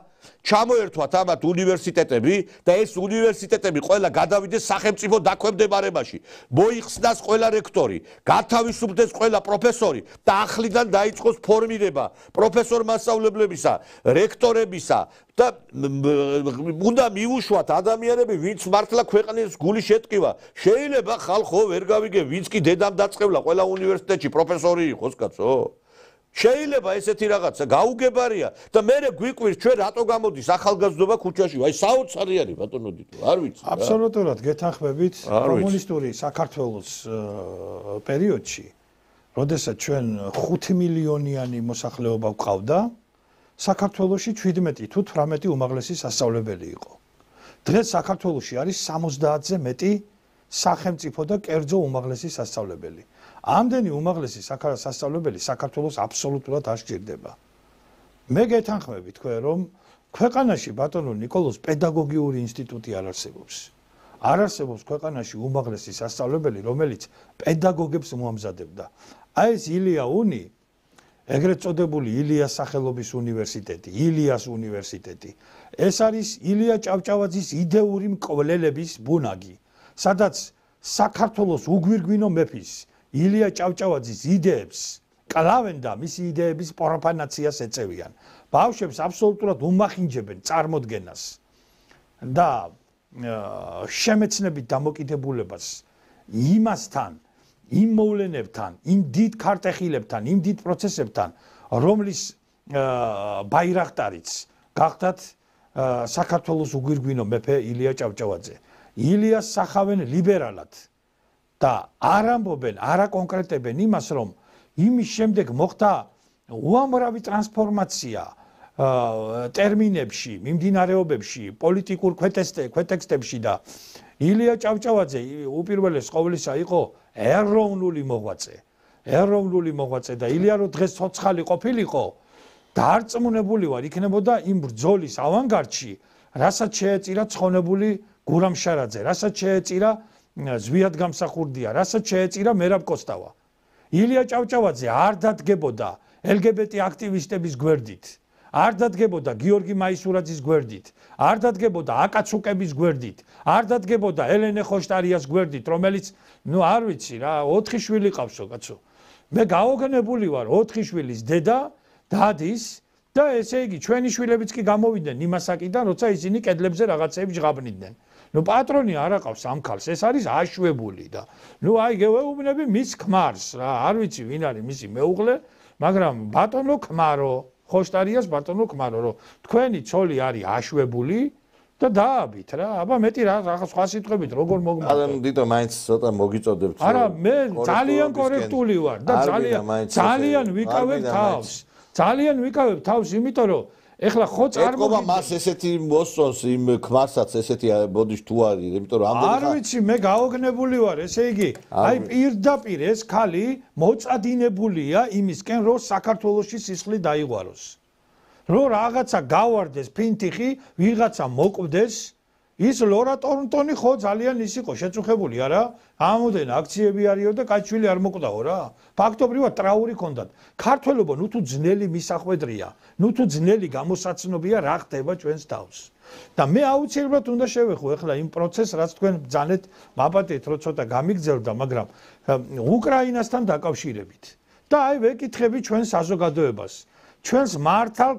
A: ჩამოერთვათ ამათ უნივერსიტეტები და ეს უნივერსიტეტები ყველა გადავიდეს სახელმწიფო დაქვემდებარებაში მოიხსნას ყველა რექტორი გათავისუფლდეს ყველა პროფესორი და ახლიდან დაიწყოს ფორმირება პროფესორ მასწავლებლებისა რექტორებისა და უნდა მიუშვათ ადამიანები ვინც მართლა ქვეყნის გული შეტკივა შეიძლება ხალხო ვერ გავიგე ვინც კი დედამ დაწყევლა ყველა უნივერსიტეტში პროფესორი იყოს კაცო შეიძლება ესეთი რაღაცა გაუგებარია და მე გვიკვირს ჩვენ რატო გამოდის ახალგაზრდობა ქუჩაში აი საოცარი არის ბატონო დიტო არ ვიცი
B: აბსოლუტურად გეთანხმებით კომუნისტური საქართველოს პერიოდში როდესაც ჩვენ 5 მილიონიანი მოსახლეობა გვყავდა საქართველოში 17 თუ 18 უმაღლესი სასწავლებელი იყო დღეს საქართველოში არის 70-ზე მეტი სახელმწიფო და კერძო უმაღლესი სასწავლებელი ამდენი უმაღლესი სასწავლებელი საქართველოს აბსოლუტურად არ სჭირდება. მე გეთანხმები თქვენ რომ ქვეყანაში ბატონო ნიკოლოზ პედაგოგიური ინსტიტუტი არ არსებობს. არ არსებობს ქვეყანაში უმაღლესი სასწავლებელი, რომელიც პედაგოგებს მოამზადებდა. აი ეს ილია უნი, ეგრეთ წოდებული ილიას სახელობის უნივერსიტეტი, ილიას უნივერსიტეტი. ეს არის ილია ჭავჭავაძის იდეური მკვლელების ბუნაგი, სადაც საქართველოს უგვირგვინო მეფის ილია ჭავჭავაძის იდეებს კლავენ და მისი იდეების პროფანაციას ეწევიან. ბავშვებს აბსოლუტურად უმახინჯებენ წარმოდგენას და შემეცნებით დამოკიდებულებას იმასთან, იმ მოვლენებთან, იმ დიდ ქარტეხილებთან, იმ დიდ პროცესებთან, რომლის ბაირაქტარიც გახდათ საქართველოს უგვირგვინო მეფე ილია ჭავჭავაძე. ილიას სახავენ ლიბერალად და არ ამბობენ, არ აკონკრეტებენ იმას, რომ იმის შემდეგ მოხდა უამრავი ტრანსფორმაცია ტერმინებში, მიმდინარეობებში, პოლიტიკურ ქვეტექსტებში და ილია ჭავჭავაძე უპირველეს ყოვლისა იყო ეროვნული მოღვაწე და ილია რო დღეს ცოცხალი ყოფილიყო, დარწმუნებული ვარ, იქნებოდა იმ ბრძოლის ავანგარდში, რასაც შეეწირა ცხონებული გურამ შარაძე, რასაც შეეწირა ზვიად გამსახურდია, რასაც შეეწირა მერაბ კოსტავა. ილია ჭავჭავაძე არ დადგებოდა LGBT აქტივისტების გვერდით, არ დადგებოდა გიორგი მაისურაძის გვერდით, არ დადგებოდა აკაცუკების გვერდით, არ დადგებოდა ელენე ხოშტარიას გვერდით, რომელიც, არ ვიცი რა, 4 შვილი ყავსო, კაცო. მე გაოგნებული ვარ 4 შვილის დედა, დადის და ესე იგი ჩვენი შვილებიც კი გამოვიდნენ იმასაკიდან, როცა ისინი კედლებზე რაღაცეებს ჟღაბნიდნენ. პატრონი არ აყავს ამ ქალს, ეს არის აშვებული და აი გევეუბნები მის ქმარს რა, არ ვიცი ვინ არის მისი მეუღლე, მაგრამ ბატონო ქმარო, ხოშტარიას ბატონო ქმარო, რომ თქვენი ცოლი არის აშვებული და დააბით რა, აბა მეტი რაღაც სხვა სიტყვებით როგორ მოგმართ.
A: არა, დიტო მაინც ცოტა მოგიწოდებთ.
B: არა, მე ძალიან კორექტული ვარ და ძალიან ვიკავებ თავს. ძალიან ვიკავებ თავს, იმიტომ რომ ეხლა ხო
A: წარმოგიდგენთ მას ესეთი მოსწონს იმ ქმარსაც ესეთი ბოდიშ თუ არის, იმიტომ რომ ამდენი
B: არ ვიცი, მე გაოგნებული ვარ, ესე იგი, აი პირდაპირ ეს ქალი მოწადინებულია იმისკენ, რომ საქართველოში სისხლი დაიღვაროს. რომ რაღაცა გავარდეს ფინთიხი, ვიღაცა მოკვდეს, ის ლორა ტორნტონი ხო ძალიან ის იყო შეწუხებული, არა? ამოდენ აქციები არისო და კაჩვილი არ მოკვდაო რა. ფაქტობრივად ტრაური ჰქონდათ. ქართველობა ნუ თუ ძნელი მისახვედრია, ნუ თუ ძნელი გამოსაცნობია რა ხდება ჩვენს თავს. და მე აუცილებლად უნდა შევეხო ახლა იმ პროცესს, რაც თქვენ ბძანეთ, მაპატეთ, რომ ცოტა გამიგზელდა, მაგრამ უკრაინასთან დაკავშირებით. და აი ვეკითხები ჩვენ საზოგადოებას, ჩვენს მართალ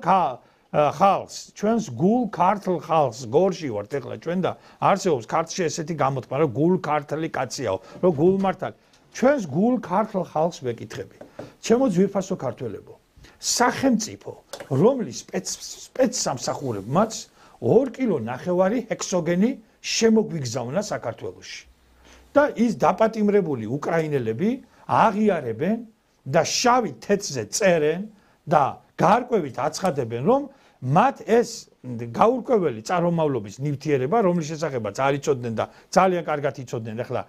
B: ხალხს, ჩვენს გულ ქართლ ხალხს, გორში ვართ ახლა ჩვენ და არსებობს ქართლში ესეთი გამოთქმა, რომ გულ ქართლი კაციაო, რომ გულ მართალი. ჩვენს გულ ქართლ ხალხს ვეკითხები. ჩემო ძვირფასო ქართველებო, სახელმწიფო, რომლის სპეცსამსახურებმაც 2 კილო 9 ჰექსოგენი შემოგვიგზავნა საქართველოში. და ის დაპატიმრებული უკრაინელები აღიარებენ და შავი თეთრზე წერენ და გარკვევით აცხადებენ, რომ მათ ეს გაურკვეველი წარმომავლობის ნივთიერება, რომლის შესახებაც არ იცოდნენ და ძალიან კარგად იცოდნენ, ახლა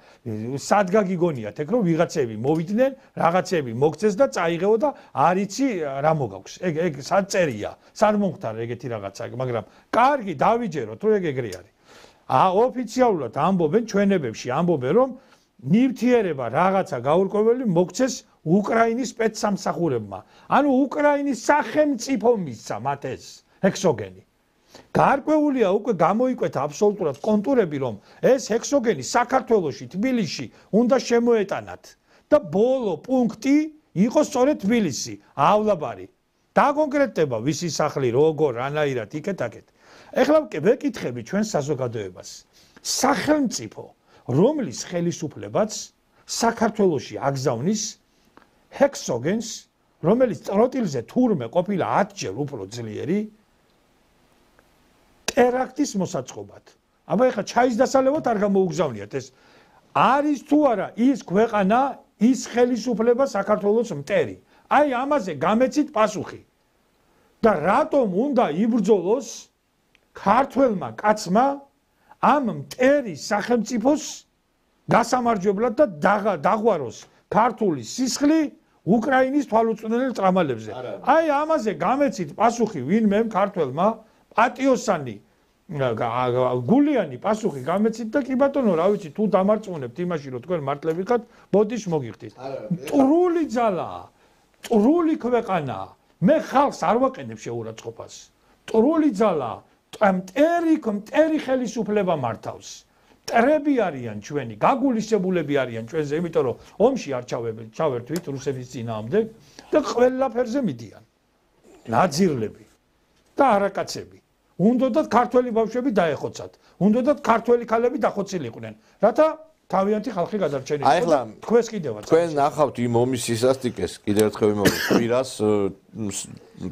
B: სად გაგიგონიათ ეგ რომ ვიღაცები მოვიდნენ, რაღაცები მოგწეს და წაიღეო და არ იცი რა მოგაქვს. ეგ სად წერია, სად მომხდარა ეგეთი რაღაცა, მაგრამ კარგი დავიჯეროთ, რომ ეგ არის. ოფიციალურად ამბობენ ჩვენებებში, ამბობენ რომ ნივთიერება რაღაცა გაურკვეველი მოგწეს უკრაინის სპეცსამსახურებმა. ანუ უკრაინის სახელმწიფო მისცა მათ ეს ჰექსოგენი. გარკვეულია უკვე გამოიკვეთა აბსოლუტურად კონტურები, რომ ეს ჰექსოგენი საქართველოში, თბილისში უნდა შემოეტანათ და ბოლო პუნქტი იყოს სწორედ თბილისი, ავლაბარი. დაკონკრეტდება ვისი სახლი, როგორ, რანაირად, იქეთ-აქეთ. ეხლა ვეკითხები ჩვენ საზოგადოებას. სახელმწიფო, რომლის ხელისუფლებაც საქართველოში აგზავნის ჰექსოგენს, რომელიც ტროტილზე თურმე ყოფილა 10-ჯერ უფრო ძლიერი, ტერაქტის მოსაწყობად. აბა ეხლა ჩაის დასალევად არ გამოუგზავნიათ ეს. არის თუ არა ის ქვეყანა, ის ხელისუფლება საქართველოს მტერი. აი ამაზე გამეცით პასუხი. და რატომ უნდა იბრძოლოს ქართველმა კაცმა ამ მტერი სახელმწიფოს გასამარჯვებლად და დაღვაროს ქართული სისხლი უკრაინის თვალუწვდენელ ტრამალებზე. აი ამაზე გამეცით პასუხი ვინმე ქართველმა პატიოსანი გულიანი პასუხი გამეცით და კი ბატონო, რა ვიცი, თუ დამარწმუნებთ იმაში, რომ თქვენ მართლები ხართ, ბოდიშ მოგიხდით. ტრული ძალაა, ტრული ქვეყანაა. მე ხალხს არ ვაყენებ შეურაცხყოფას. ტრული ძალაა, მტერი ხელისუფლება მართავს. მტრები არიან ჩვენი, გაგულისებულები არიან ჩვენზე, იმიტომ რომ ომში არ ჩავერთვით რუსეთის წინააღმდეგ და ყველაფერზე მიდიან. ნაძირლები და არაკაცები. უნდათ ქართველი ბავშვები დაეხოცათ. უნდათ ქართველი ქალები დახოცილიყვნენ. რათა თავიანთი ხალხი გადარჩენილიყო.
A: აი ახლა
B: თქვენს კიდევაც
A: თქვენ ნახავთ იმ ომის სისასტიკეს, კიდევ ერთხელ ვიმეორებ, კვირას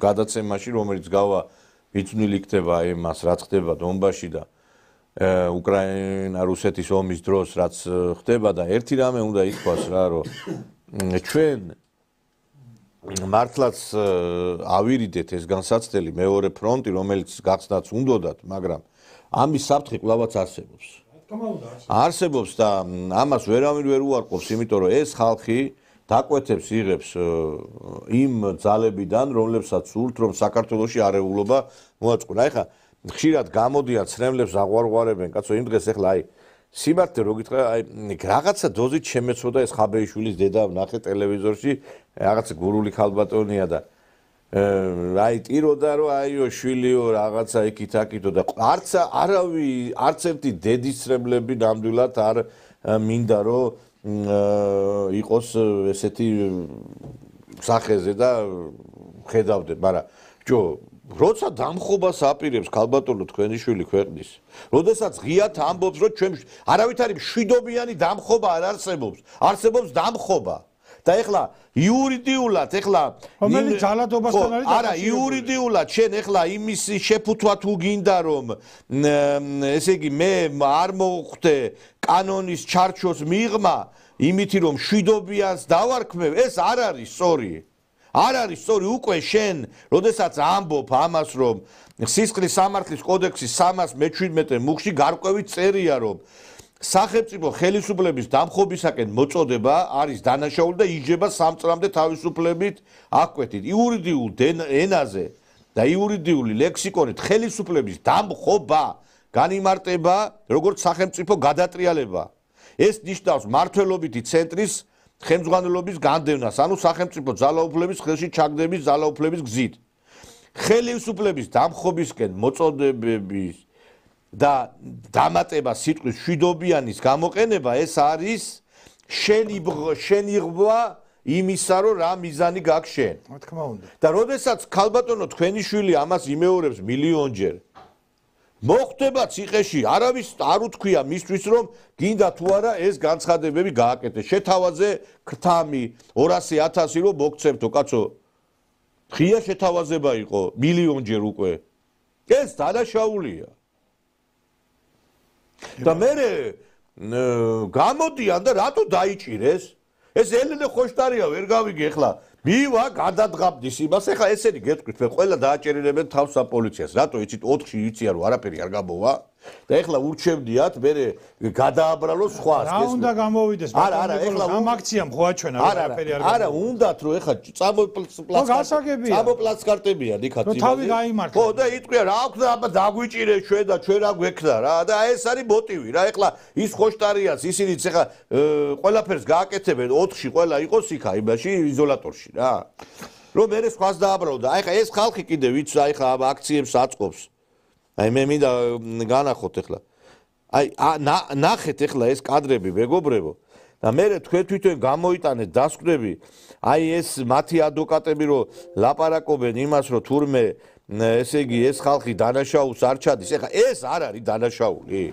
A: გადაცემაში, რომელიც გავა ბიძვნილი იქნება იმას, რაც ხდება დონბასში და უკრაინა-რუსეთის ომის დროს, რაც ხდება და ერთი რამე უნდა ითქვას რა, რომ ჩვენ მართლაც ავირიდეთ ეს განსაცდელი მეორე ფრონტი, რომელიც გახსნაც უნდათ, მაგრამ ამის საფრთხე კვლავაც არსებობს. არსებობს და ამას ვერავინ ვერ უარყოფს, იმიტომ რომ ეს ხალხი დაკვეთებს იღებს იმ ძალებიდან, რომლებსაც სურთ, რომ საქართველოში არეულობა მოაწყო. აი ხა ხშირად გამოდიან ცრემლებს აღვარღვარებენ, კაცო, იმ დღეს ახლა აი სიმართლე რო გითხრა, აი რაღაცა დოზით შემეცოდა ეს ხაბეიშვილის დედა ვნახე ტელევიზორში, რაღაცა გურული ქალბატონია და აი ტიროდა რომ აიო შვილიო რაღაცა იქით-აქითო და არც ერთი დედის ცრემლები ნამდვილად არ მინდა რომ იყოს ესეთი სახეზე და ხედავდნენ, მაგრამ ჯო როცა დამხობას აპირებს ქალბატონო თქვენი შვილი ქვეყნის, როდესაც ღიათ ამბობს რომ ჩვენ არავითარი მშვიდობიანი დამხობა არ არსებობს, არსებობს დამხობა. და ეხლა იურიდიულად ეხლა
B: რომელიც ძალადობასთან არის
A: არა იურიდიულად შენ ეხლა იმის შეფუთვა თუ გინდა რომ ესე იგი მე არ მოხვდე კანონის ჩარჩოს მიღმა იმითი რომ მშვიდობიანს დავარქმევ ეს არ არის სწორი არ არის სწორი უკვე შენ როდესაც ამბობ ამას რომ სისხლის სამართლის კოდექსის 317 მუხში გარკვევით წერია რომ სახელმწიფო ხელისუფლების დამხობისაკენ მოწოდება არის დანაშაული და იჯება 3 წლამდე თავისუფლებით აკვეთით. იურიდიულ ენაზე და იურიდიული ლექსიკონით ხელისუფლების დამხობა განიმარტება როგორც სახელმწიფო გადატრიალება. ეს ნიშნავს მმართველობითი ცენტრის ხელმძღვანელობის განდევნას, ანუ სახელმწიფო ძალაუფლების ხელში ჩაგდების ძალაუფლების გზით. ხელისუფლების დამხობისკენ მოწოდებების და დამატება სიტყვის მშვიდობიანის გამოყენება ეს არის შენიღბვა იმისა რომ რა მიზანი გაქვს შენ.
B: რა თქმა უნდა.
A: და როდესაც ქალბატონო თქვენი შვილი ამას იმეორებს მილიონჯერ მოხდება ციხეში, არავის არ უთქვია მისთვის რომ გინდა თუ არა ეს განცხადებები გააკეთე. შეთავაზე ქრთამი 200,000 რომ მოგცემთო კაცო. ღია შეთავაზება იყო მილიონჯერ უკვე. ეს დანაშაულია. და მე გამოდიან და რატო დაიჭირეს? ეს ელენე ხოშტარია ვერ გავიგე ახლა. მივა გადადგამდის იმას, ახლა ესენი გეტყვით, მე ყველა დააჭერინებენ თავს საპოლიციას. რატო იცით 4-ში იციან რომ არაფერი არ გამოვა? და ეხლა ურჩევდიათ მე გადააბრალოს სხვას.
B: რა უნდა გამოვიდეს?
A: არა, ეხლა
B: ამ აქციამ ხო აჩვენა რომ არაფერი არ გამოვა.
A: არა, უნდათ რომ ეხლა წამოპლაცკარტებიან იქაც.
B: რომ თავი გაიმართლა.
A: ხო, და იტყვია რა აქვს აბა დაგვიჭირეს ჩვენ და ჩვენ რა გვექნა რა და ეს არის მოტივი რა. ეხლა ის ხოშტარიას ისინიც ეხლა ყველაფერს გააკეთებენ 4-ში ყველა იყოს იქა იმაში იზოლატორში რა. რომ მე სხვას დააბრალო და აი ხა ეს ხალხი კიდე ვიც აი ხა ამ აქციებს აწყობს. აი მე მინდა განახოთ ახლა. აი ნახეთ ახლა ეს კადრები მეგობრებო და მე თქვენ თვითონ გამოიტანეთ დასკვნები აი ეს მათი ადვოკატები რომ ლაპარაკობენ იმას რომ თურმე ესე იგი ეს ხალხი დანაშაულს არ ჩადის. ახლა ეს არ არის დანაშაული.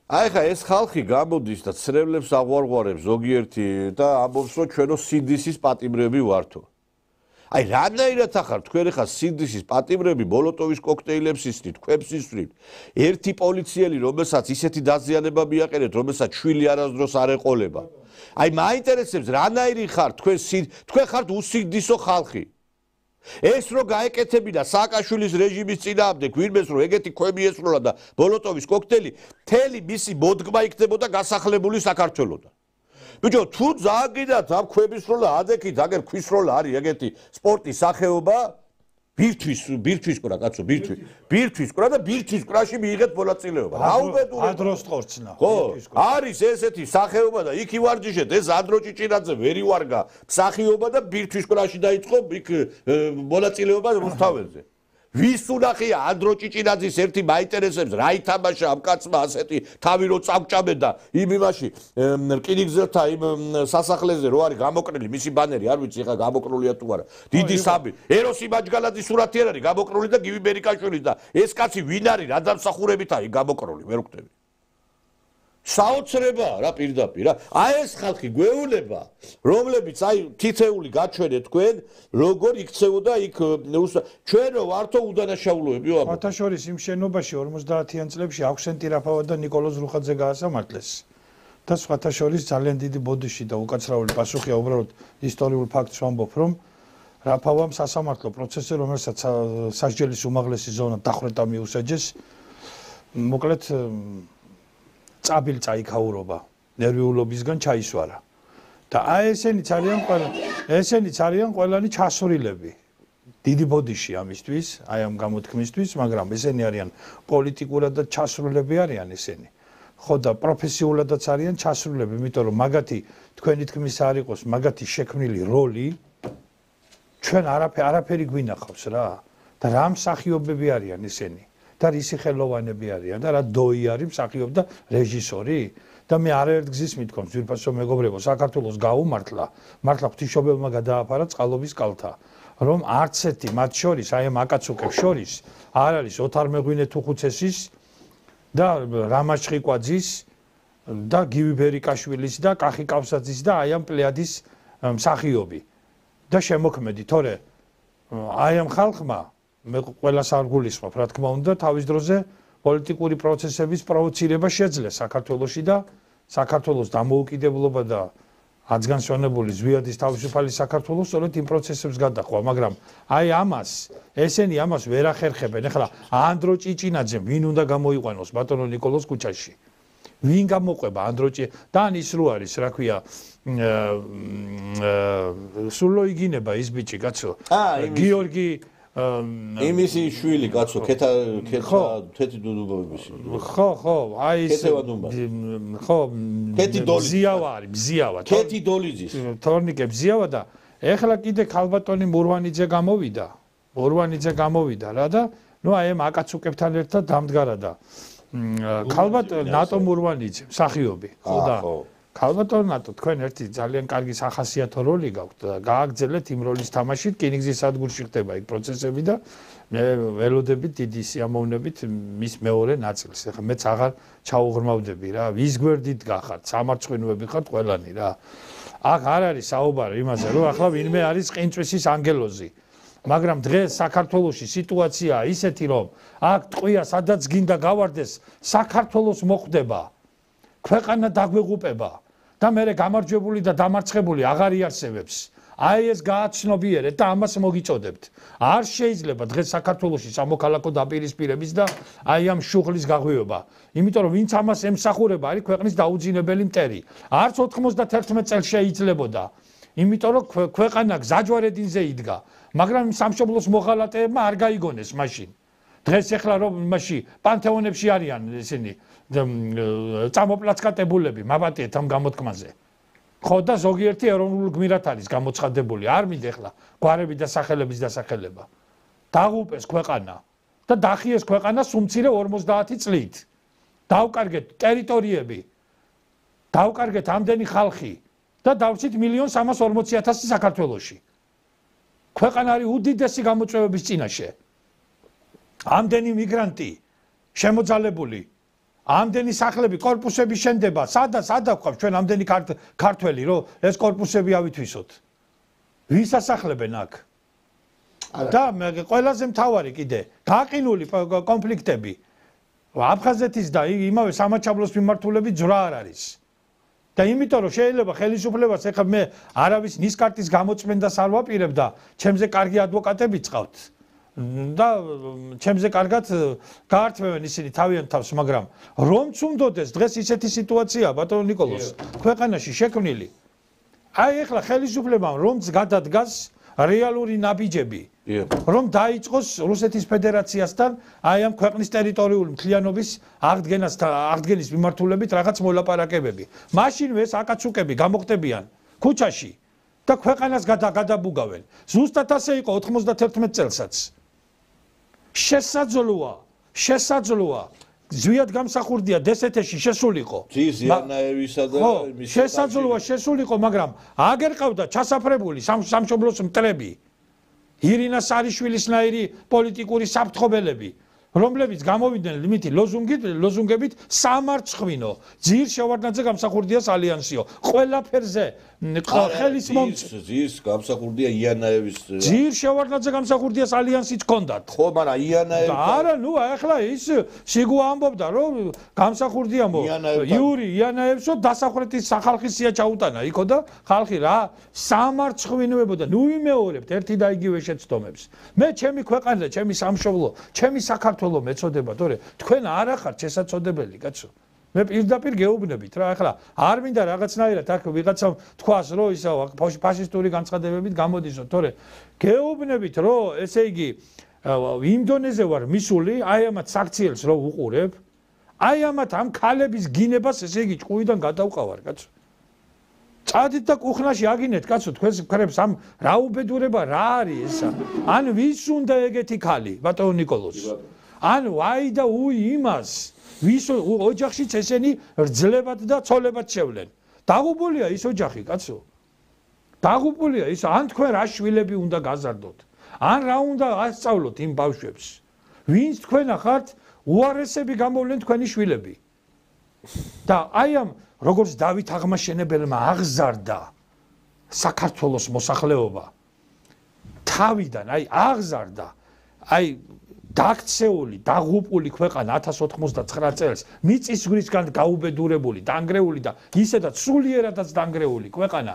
A: აი ხა ეს ხალხი გამოდის და ცრემლებს აღვარღვარებს ზოგიერთი და ამბობს რომ ჩვენო სინდისის პატიმრები ვართო. აი რანაირად ახარ თქვენ ხა სინდისის პატიმრები მოლოტოვის კოქტეილებს ისვრით, ქვებს ისვრით. ერთი პოლიციელი რომელსაც ისეთი დაზიანება მიაყენეთ, რომელსაც შვილი არასდროს არ ეყოლება. აი მაინტერესებს რანაირი ხარ თქვენ ხართ უსინდისო ხალხი. ეს რო გაეკეთებინა სააკაშვილის რეჟიმის წინააღმდეგ ვინმეს რომ ეგეთი ქვები ესროლა და მოლოტოვის კოქტეილი მთელი მისი მოდგმა იქნებოდა გასახლებული საქართველოდან. ბიჭო თუ ძალიან გინდათ ამ ქვების სროლა ადექით აგერ ქვის სროლა არის ეგეთი სპორტის სახეობა ბირთვის ყრა კაცო ბირთვის ყრა და ბირთვის ყრაში მიიღეთ მონაწილეობა. რა უბედურება
B: ადროს ტყორცნა.
A: ხო არის ესეთი სახეობა და იქ ივარჯიშეთ ეს ანდრო ჭიჭინაძე ვერ ივარგა მსახიობა და ბირთვის ყრაში დაიწყო იქ მონაწილეობა რუსთაველზე. ვის უნახია ანდრო ჭიჭინაძის ერთი მაინტერესებს რა ითამაშა ამ კაცმა ასეთი თავი რო წამჭამენ და იმ იმაში რკინიგზელთა იმ სასახლეზე რო არის გამოკრილი მისი ბანერი არ ვიცი ხა გამოკრულია თუ არა დიდი საბი ეროსი მაჯგალაძის სურათი არ არის გამოკრული და გივი ბერიკაშვილის და ეს კაცი ვინ არის რა დამსახურებით არის გამოკრული ვერ ვხვდები საოცრება რა პირდაპირ რა აი ეს ხალხი გვეულება რომლებიც აი თითეული გაჩვენეთ თქვენ როგორ იქცეოდა იქ ჩვენ რო ვართო უდანაშაულოები ვარ
B: ფათაშორის იმ შენობაში 50-იან წლებში აქვსენტი რაფავა და ნიკოლოზ რუხაძე გაასამართლეს და სხვათა შორის ძალიან დიდი ბოდიში და უკაცრავული პასუხია უბრალოდ ისტორიულ ფაქტს ვამბობ, რომ რაფავამ სასამართლო პროცესზე, რომელსაც სასჯელის უმაღლესი ზონა დახვრეტა მიუსაჯეს, მოკლედ წაბილ წაიქაურობა, ნერვიულობისგან ჩაისვარა. და აი ესენი ძალიან ყველანი ჩასურილები. დიდი ბოდიში ამისთვის, აი ამ გამოთქმისთვის, მაგრამ ესენი არიან პოლიტიკურად და ჩასრულები არიან ესენი. ხო და პროფესიულადაც არიან ჩასრულები, იმიტომ რომ მაგათი თქვენი თქმის არ იყოს, მაგათი შექმნილი როლი ჩვენ არაფერი გვინახავს რა. და რა მსახიობები არიან ესენი და რისი ხელოვანები არიან და რა დოი არის მსახიობ და რეჟისორი და მე არაერთ გზის მithkoms ძვირფასო მეგობრებო საქართველოს გაუმართლა მართლა ღვთისმშობელმა გადააფარა წყალობის კალთა რომ არც ერთი მათ შორის აი ამ აკაცუკებს შორის არ არის ოთარ მეღვინე თუხუცესის და რამაზ ჭიკვაძის და გივი ბერიკაშვილის და კახი კავსაძის და აი ამ პლეადის მსახიობი და შემოქმედი თორე აი ამ ხალხმა მე ყველას არ გულისხმობ რა თქმა უნდა თავის დროზე პოლიტიკური პროცესების პროვოცირება შეძლეს საქართველოში და საქართველოს დამოუკიდებლობა და აცგანსვენებული ზვიადის თავისუფალი საქართველოს სწორედ იმ პროცესებს გადახვა მაგრამ აი ესენი ამას ვერ ახერხებენ ეხლა ანდრო ჭიჭინაძემ ვინ უნდა გამოიყვანოს ბატონო ნიკოლოს ქუჩაში ვინ გამოყვება ანდრო და ის რო არის რა ქვია სულო იგინება ის ბიჭი კაცო გიორგი
A: იმისი შვილი კაცო თეთი დუდუბობების
B: ხო აი ეს ხო ბზიავა
A: თეთი დოლიძის
B: თორნიკე ბზიავა და ეხლა კიდე ქალბატონი მურვანიძე გამოვიდა რა და ნუ აი ამ აკაცუკებთან ერთად დამდგარა და ქალბატონი ნატო მურვანიძე მსახიობი ხო და ქალბატონ ნატო თქვენ ერთი ძალიან კარგი სახასიათო როლი გაქვთ და გააგრძელეთ იმ როლის თამაშით კინიგზის სადგურში ხდება იქ პროცესები და მე ველოდებით დიდი სიამოვნებით მის მეორე ნაწილს ეხლა მეც აღარ ჩაუღრმავდები რა ვის გვერდით გახართ სამარცხვინოები ხართ ყველანი რა აქ არ არის საუბარი იმაზე რომ ახლა ვინმე არის ყინწვისის ანგელოზი მაგრამ დღეს საქართველოში სიტუაციაა ისეთი რომ აქ ტყვია სადაც გინდა გავარდეს საქართველოს მოხდება ქვეყანა დაგვეღუპება და მე გამარჯვებული და დამარცხებული აღარ იარსებებს აი ეს გააცნობიერეთ და ამას მოგიწოდებთ არ შეიძლება დღეს საქართველოში სამოქალაქო დაპირისპირების და აი ამ შუღლის გაღვივება იმიტომ რომ ვინც ამას ემსახურება არის ქვეყნის დაუძინებელი მტერი არც 91 წელს შეიძლებოდა იმიტომ რომ ქვეყანა გზაჯვარედინზე იდგა მაგრამ სამშობლოს მოღალატეებმა არ გაიგონეს მაშინ დღეს ეხლა რომ იმაში პანთეონებში არიან ესენი წამოპლაცკატებულები მაბატიეთ ამ გამოთქმაზე ხო და ზოგიერთი ეროვნულ გმირად არის გამოცხადებული არ მინდა ეხლა გვარები და სახელების დასახელება დაღუპეს ქვეყანა და დახიეს ქვეყანა სუმცირე 50 წლით დავკარგეთ ტერიტორიები დავკარგეთ ამდენი ხალხი და დავჭით 1,340,000 საქართველოში ქვეყანა არის უდიდესი გამოწვევების წინაშე ამდენი მიგრანტი შემოძალებული ამდენი სახლები კორპუსები შენდება სადა გვყავს ჩვენ ამდენი ქართველი რომ ეს კორპუსები ავითვისოთ ვის ასახლებენ აქ და ყველაზე მთავარი კიდე გაყინული კონფლიქტები აფხაზეთის და იმავე სამაჩაბლოს მიმართულებით ძვრა არ არის და იმიტომ რომ შეიძლება ხელისუფლებას ეხლა მე არავის ნისკარტის გამოწმენდას არ ვაპირებ და ჩემზე კარგი ადვოკატები წყავთ და ჩემზე კარგად გაართმევენ ისინი თავიანთ თავს მაგრამ რომც უნდოდეს დღეს ისეთი სიტუაციაა ბატონო ნიკოლოს ქვეყანაში შექმნილი აი ეხლა ხელისუფლებამ რომც გადადგას რეალური ნაბიჯები რომ დაიწყოს რუსეთის ფედერაციასთან აი ამ ქვეყნის ტერიტორიული მთლიანობის აღდგენის მიმართულებით რაღაც მოლაპარაკებები მაშინვე ეს აკაცუკები გამოხდებიან ქუჩაში და ქვეყანას გადაბუგავენ ზუსტად ასე იყო 91 წელსაც შესაძლოა ზვიად გამსახურდია დსთ-ში შესულიყო
A: ზიანაევისა და
B: შესაძლოა შესულიყო მაგრამ აგერ ყავდა ჩასაფრებული სამშობლოს მტრები ირინა სარიშვილისნაირი პოლიტიკური საფრთხობელები რომლებიც გამოვიდნენ იმითი ლოზუნგებით სამარცხვინო ძირ შევარდნაძე გამსახურდიას ალიანსიო ყველაფერზე ხელის მომწვევ
A: ძირს გამსახურდია იანაევის
B: ძირ შევარდნაძე გამსახურდიას ალიანსიც ჰქონდათ
A: ხო მაგრამ იანაევი
B: არა ნუ ახლა ის სიგუ ამბობდა რომ გამსახურდიამო იური იანაევსო დასახვრეთის სახალხის სია ჩაუტანა იქო და ხალხი რა სამარცხვინოებოდა ნუ ვიმეორებთ ერთი და იგივე შეცდომებს მე ჩემი ქვეყანა და ჩემი სამშობლო ჩემი საქართველო მეწოდება თორე თქვენ არ ახართ შესაძლებელი კაცო მე პირდაპირ გეუბნებით რა ახლა არ მინდა რაღაცნაირად აქ ვიღაცამ თქვას რომ ისა ფაშისტური განცხადებებით გამოდისო თორე გეუბნებით რომ ესე იგი იმ დონეზე ვარ მისული აი ამათ საქციელს რო უყურებ აი ამათ ამ ქალების გინებას ესე იგი ჭკუიდან გადავყავარ კაცო წადით და კუხნაში აგინეთ კაცო თქვენს მხრებს ამ რა უბედურება რა არის ესა ან ვის უნდა ეგეთი ქალი ბატონო ნიკოლოზ ან ვაი და უი იმას ვის ოჯახშიც ესენი რძლებად და ცოლებად შევლენ დაღუპულია ის ოჯახი კაცო დაღუპულია ის ან თქვენ რა შვილები უნდა გაზარდოთ ან რა უნდა ასწავლოთ იმ ბავშვებს ვინც თქვენ ახართ უარესები გამოვლენ თქვენი შვილები და აი ამ როგორც დავით აღმაშენებელმა აღზარდა საქართველოს მოსახლეობა თავიდან აი აღზარდა აი დაქცეული, დაღუპული ქვეყანა 1099 წელს მიწისძვრისგან გაუბედურებული, დანგრეული და ისედაც სულიერადაც დანგრეული ქვეყანა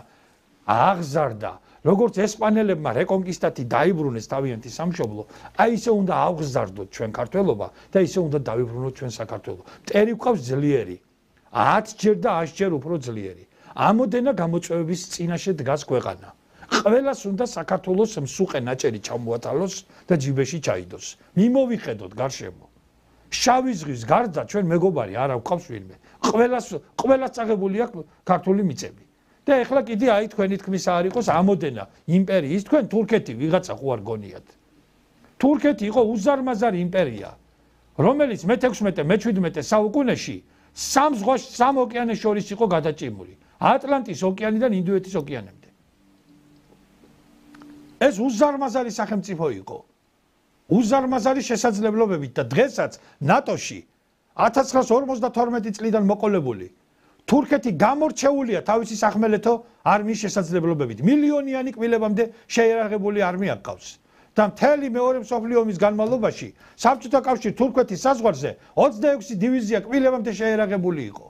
B: აღზარდა. როგორც ესპანელებმა რეკონკისტატი დაიბრუნეს თავიანთი სამშობლო, აი ისე უნდა აღზარდოთ ჩვენ ქართველობა და ისე უნდა დავიბრუნოთ ჩვენ საქართველო. მტერი გვყავს ძლიერი, 10 ჯერ და 100 ჯერ უფრო ძლიერი. ამოდენა გამოწვევების წინაშე დგას ქვეყანა. ყველას უნდა საქართველოს მსუყე ნაჭერი ჩამოატალოს და ჯიბეში ჩაიდოს. მიმოვიხედოთ გარშემო. შავი ზღვის გარდა ჩვენ მეგობარი არა გვყავს ვინმე. ყველას წაღებული აქვს ქართული მიწები. და ეხლა კიდე აი თქვენი თქმის არ იყოს ამოდენა იმპერიის თქვენ თურქეთი ვიღაცა ხო არ გონიათ. თურქეთი იყო უზარმაზარი იმპერია, რომელიც მე-16, მე-17 საუკუნეში სამ ზღვაში, სამ ოკეანეს შორის იყო გადაჭიმული. ატლანტის ოკეანიდან ინდოეთის ოკეანემდე. ეს უზარმაზარი სახელმწიფო იყო. უზარმაზარი შესაძლებლობებით და დღესაც ნატოში 1952 წლიდან მოყოლებული თურქეთი გამორჩეულია თავისი სახმელეთო არმიის შესაძლებლობებით. მილიონიანი კბილებამდე შეიარაღებული არმია ჰყავს. და მთელი მეორე მსოფლიო ომის განმავლობაში საბჭოთა კავშირი თურქეთის საზღვარზე 26 დივიზია კბილებამდე შეიარაღებული იყო.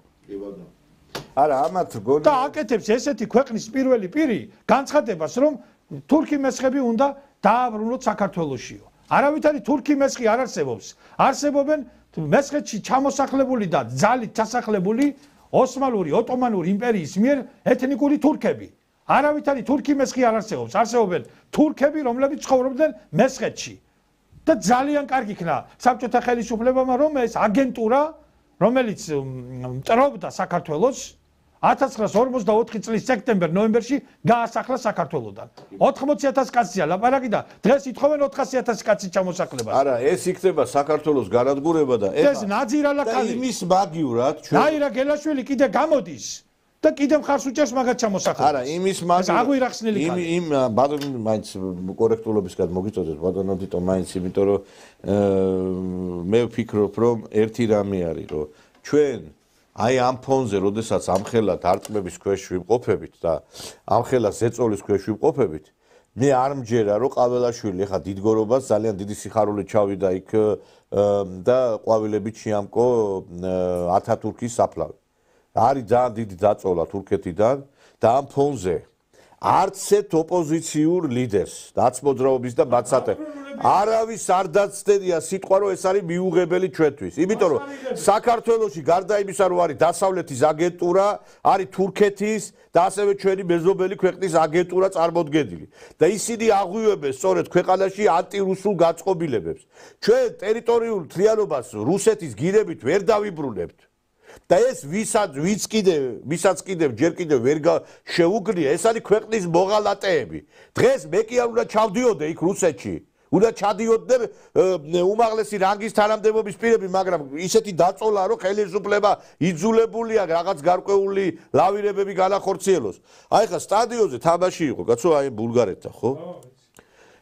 A: არა, ამათ გონი
B: და აკეთებს ესეთი ქვეყნის პირველი პირი განცხადებას, რომ თურქი მესხები უნდა დააბრუნოთ საქართველოსიო. არავითარი თურქი მესხი არ არსებობს. არსებობენ მესხეთში ჩამოსახლებული და ძალით ჩასახლებული ოსმალური ოტომანური იმპერიის მიერ ეთნიკური თურქები. არავითარი თურქი მესხი არ არსებობს. არსებობენ თურქები, რომლებიც ცხოვრობდნენ მესხეთში. და ძალიან კარგი იქნა საბჭოთა ხელისუფლებამ რომ ეს აგენტურა, რომელიც მტრობდა საქართველოს 1954 წლის სექტემბერ-ნოემბერში გაასახლა საქართველოდან. 80,000 კაცია ლაპარაკი და დღეს ითხოვენ 400,000 კაცის ჩამოსახლებას.
A: არა, ეს იქნება საქართველოს განადგურება და
B: ეს ნაძირალა
A: და იმის მაგივრად ჩვენ
B: ნაირა გელაშვილი კიდე გამოდის და კიდე მხარს უჭერს მაგათ ჩამოსახლებას.
A: არა, იმის მაგივრად
B: აღვირახსნილი კაცი.
A: იმ ბატონო მაინც კორექტულობისგან მოგიწოდეთ ბატონო თითო მაინც იმიტომ რომ მე ვფიქრობ რომ ერთი რამე არის რომ ჩვენ აი ამ ფონზე, როდესაც ამხელა დარტყმების ქვეშ ვიმყოფებით და ამხელა ზეწოლის ქვეშ ვიმყოფებით, მე არ მჯერა რომ ყაველაშვილი ხა დიდგორობას ძალიან დიდი სიხარულით ჩავიდა იქ და ყვავილებით შეამკო ათათურქის საფლავი. არის ძალიან დიდი დაწოლა თურქეთიდან და ამ ფონზე არც ერთ ოპოზიციურ ლიდერს, დაცმოძრაობის და მაცათე არავის არ დაცდენია სიტყვა რომ ეს არის მიუღებელი ჩვენთვის. იმიტომ რომ საქართველოში გარდა იმისა რომ არის დასავლეთის აგენტურა, არის თურქეთის და ასევე ჩვენი მეზობელი ქვეყნის აგენტურა წარმოდგენილი. და ისინი აღვივებენ სწორედ ქვეყანაში ანტირუსულ გაწყობილებებს. ჩვენ ტერიტორიულ თლიანობას რუსეთის გირებით ვერ დავიბრუნებთ. და ეს ვისაც კიდევ ჯერ კიდევ ვერ შეუგნია, ეს არის ქვეყნის მოღალატეები. დღეს მე კი არ უნდა ჩავდიოდე იქ რუსეთში. უნდა ჩადიოდნენ უმაღლესი რანგის თანამდებობის პირები, მაგრამ ისეთი დაწოლა რომ ხელისუფლება იძულებულია რაღაც გარკვეული ლავირებები განახორციელოს. აი ხა სტადიონზე თამაში იყო, კაცო, აი ბულგარეთთან, ხო?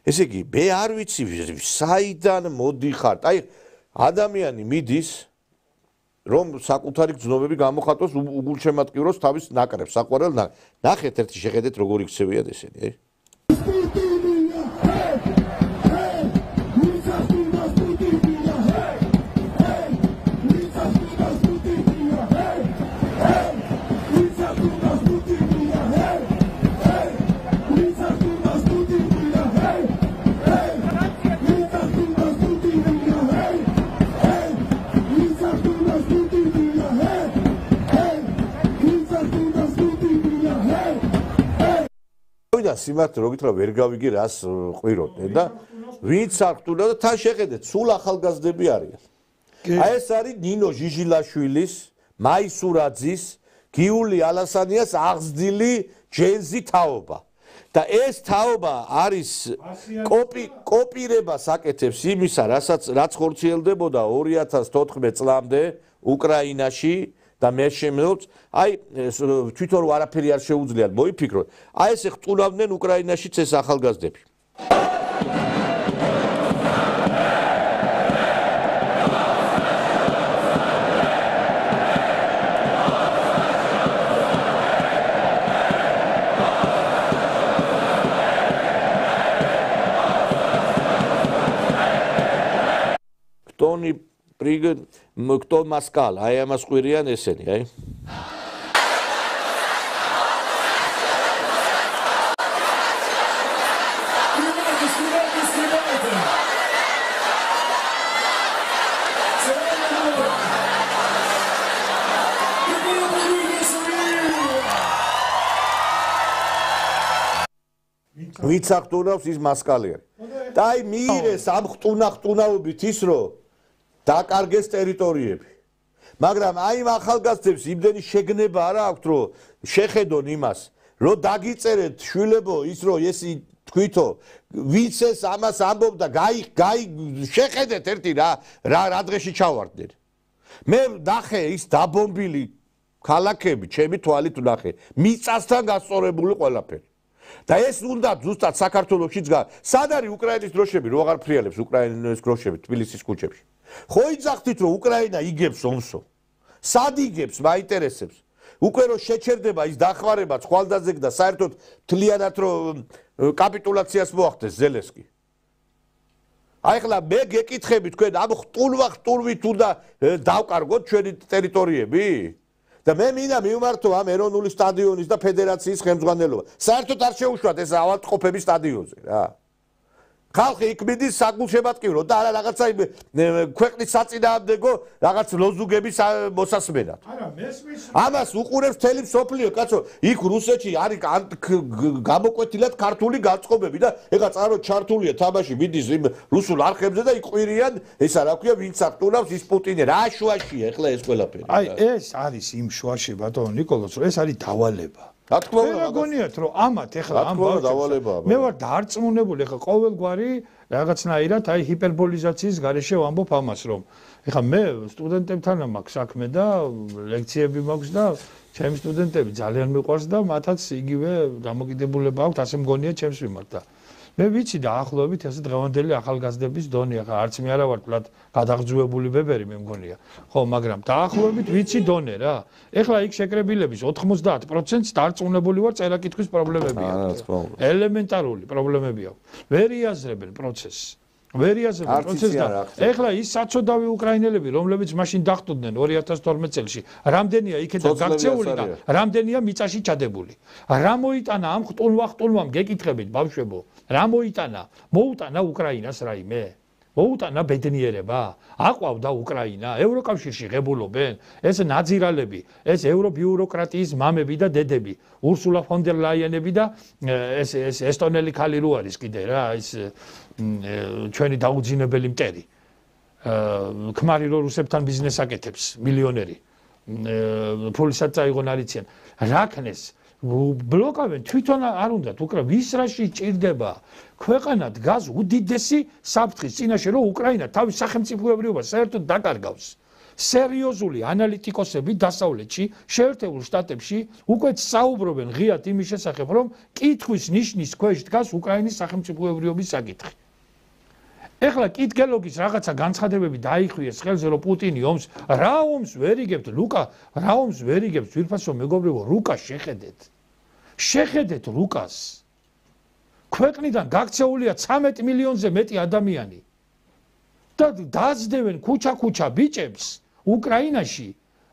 A: ესე იგი, მე არ ვიცი საიდან მოდიხართ. აი ადამიანი მიდის რომ საკუთარი გზნობები გამოხატოს უგულშემატკივროს თავის ნაკრებს საყვარელ ნახეთ ერთი შეხედეთ როგორი ქცევიან ესენი და სიმართლე რო გითხრა ვერ გავიგე რას ყვიროდნენ და ვინც არ ხვდოდა და თან შეხედეთ სულ ახალგაზრდები არიან აი ეს არის ნინო ჟიჟილაშვილის მაისურაძის გიული ალასანიას აღზრდილი ჯენზი თაობა და ეს თაობა არის კოპირებას აკეთებს იმისა რაც ხორციელდებოდა 2014 წლამდე უკრაინაში და მე შემოწ აი თვითონ არაფერი არ შეუძლიათ მოიფიქროთ აი ესე ხტუნავდნენ უკრაინაშიც ეს ახალგაზრდები ხტონი кто маскал, აი ამას ყვირიან ესენი, აი. ვიც ახტუნავს ის მასკალი არის. და აი მიიღეს ამ ხტუნაობით ის რომ დაკარგეს ტერიტორიები. მაგრამ აი ამ ახალგაზრდებს იმდენი შეგნება არ აქვს, რომ შეხედონ იმას, რომ დაგიწერეთ შვილებო ის რომ ესი თქვითო, ვინც ეს ამას ამბობდა, შეხედეთ ერთი რა დღეში ჩავარდნენ. მე ნახე ის დაბომბილი ქალაქები, ჩემი თვალით ვნახე, მიწასთან გასწორებული ყველაფერი. და ეს უნდა ზუსტად საქართველოშიც სად არის უკრაინის დროშები, რო აღარ ფრიალებს უკრაინის დროშები თბილისის ქუჩებში. ხო იძახთით რომ უკრაინა იგებს ომსო სად იგებს მაინტერესებს უკვე რომ შეჩერდება ის დახმარება ცხვალდაზე და საერთოდ თლიანად რომ კაპიტულაციას მოახდეს ზელენსკი აი ხლა მე გეკითხები თქვენ ამ ხტუნვით უნდა დავკარგოთ ჩვენი ტერიტორიები და მე მინდა მივმართო ამ ეროვნული სტადიონის და ფედერაციის ხელმძღვანელობა საერთოდ არ შეუშვათ ეს ავადმყოფები სტადიონზე რა ხალხი იქ მიდის საგულშემატკივრო და არა რაღაცა ქვეყნის საწინააღმდეგო რაღაც ლოზუნგების მოსასმენად. არა, მესმის. ამას უყურებს მთელი მსოფლიო, კაცო, იქ რუსეთში არის გამოკვეთილად ქართული განწყობები და ეხლა წარო ჩართულია თამაში მიდის იმ რუსულ არხებზე და იქ ყვირიან, ესა რა ქვია, ვინც აქტუნავს ის პუტინი, რა შუაშია ეხლა ეს ყველაფერი. აი, ეს არის იმ შუაში ბატონო ნიკოლოზ, რომ ეს არის დავალება. რა თქმა უნდა, გაგონიათ რომ ამათ ეხლა ამ ბავშვებს მე ვარ დარწმუნებული ეხლა ყოველგვარი რაღაცნაირად აი ჰიპერბოლიზაციის გარეშე ვამბობ ამას რომ ეხლა მე სტუდენტებთან მაქვს საქმე და ლექციები მაქვს და ჩემი სტუდენტები ძალიან მიყვარს და მათაც იგივე დამოკიდებულება აქვთ ასე მგონია ჩემს მიმართ და მე ვიცი დაახლოებით ესე დღევანდელი ახალგაზრდების დონე ახლა არც მე არა ვარ თლად გადაღძუებული ბებერი მე მგონია ხო მაგრამ დაახლოებით ვიცი დონე რა ეხლა იქ შეკრებილების 90%-ს დარწმუნებული ვარ წერა-კითხვის პრობლემები აქვს ელემენტარული პრობლემები აქვს ვერ იაზრებენ პროცესს და ეხლა ის საწოდავი უკრაინელები რომლებიც მაშინ დახტუდნენ 2012 წელს რამდენია იქიდან გაქცეული და რამდენია მიწაში ჩადებული რა მოიტანა ამ ხტუნვამ გეკითხებით ბავშვებო რა მოუტანა უკრაინას რაიმე მოუტანა ბედნიერება აყვავდა უკრაინა ევროკავშირში ღებულობენ ეს ნაძირალები ეს ევრობიუროკრატიის მამები და დედები ურსულა ფონ დერ ლაიენები და ეს ესტონელი ქალი რო არის კიდე რა ეს ჩვენი დაუძინებელი მტერი ქმარი რო რუსებთან ბიზნეს აკეთებს მილიონერი ფულისაც წაიღონ არიციან რაკნეს ბლოკავენ თვითონ არ უნდათ უკრა ვის რაში ჭირდება ქვეყანა დგას უდიდესი საფრთხის წინაშე რომ უკრაინა თავის სახელმწიფოებრიობას საერთოდ დაკარგავს სერიოზული ანალიტიკოსები დასავლეთში შეერთებულ შტატებში უკვე საუბრობენ ღიად იმის შესახებ რომ კითხვის ნიშნის ქვეშ დგას უკრაინის სახელმწიფოებრიობის საკითხი
B: ეხლა კითხელოგის რაღაცა განცხადებები დაიხიეს ხელზე, რომ პუტინი ომს, რა ომს ვერ იგებთ, ლუკა, რა ომს ვერ იგებთ, ძვირფასო მეგობრებო, რუკას შეხედეთ. შეხედეთ რუკას. ქვეყნიდან გაქცეულია 13 მილიონზე მეტი ადამიანი. და დაძდევენ ქუჩა-ქუჩა ბიჭებს უკრაინაში,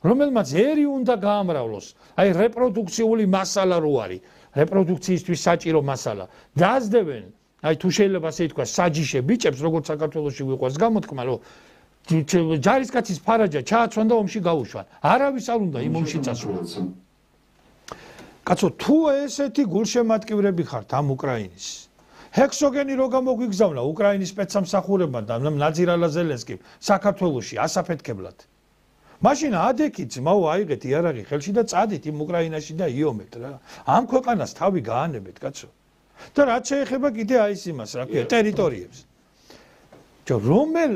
B: რომელმაც ერი უნდა გაამრავლოს. აი რეპროდუქციული მასალა რო არის, რეპროდუქციისთვის საჭირო მასალა. დაძდევენ აი თუ შეიძლება ასე ითქვა საჯიშე ბიჭებს როგორც საქართველოში ვიყვარს გამოთქმა რომ ჯარისკაცის ფარაჯა ჩააცვან და ომში გაუშვან არავის არ უნდა იმ ომში წასულა კაცო თუ ესეთი გულშემატკივრები ხართ ამ უკრაინის ჰექსოგენი რო გამოგვიგზავნა უკრაინის სპეცსამსახურებმა და ნაძირალა ზელენსკიმ საქართველოში ასაფეთქებლად მაშინ ადექით მაო აიღეთ იარაღი ხელში და წადით იმ უკრაინაში და იომებთ რა ამ ქვეყანას თავი გაანებეთ კაცო და რაც შეეხება კიდე აი ის იმას, რა ქვია, ტერიტორიებს. რომელ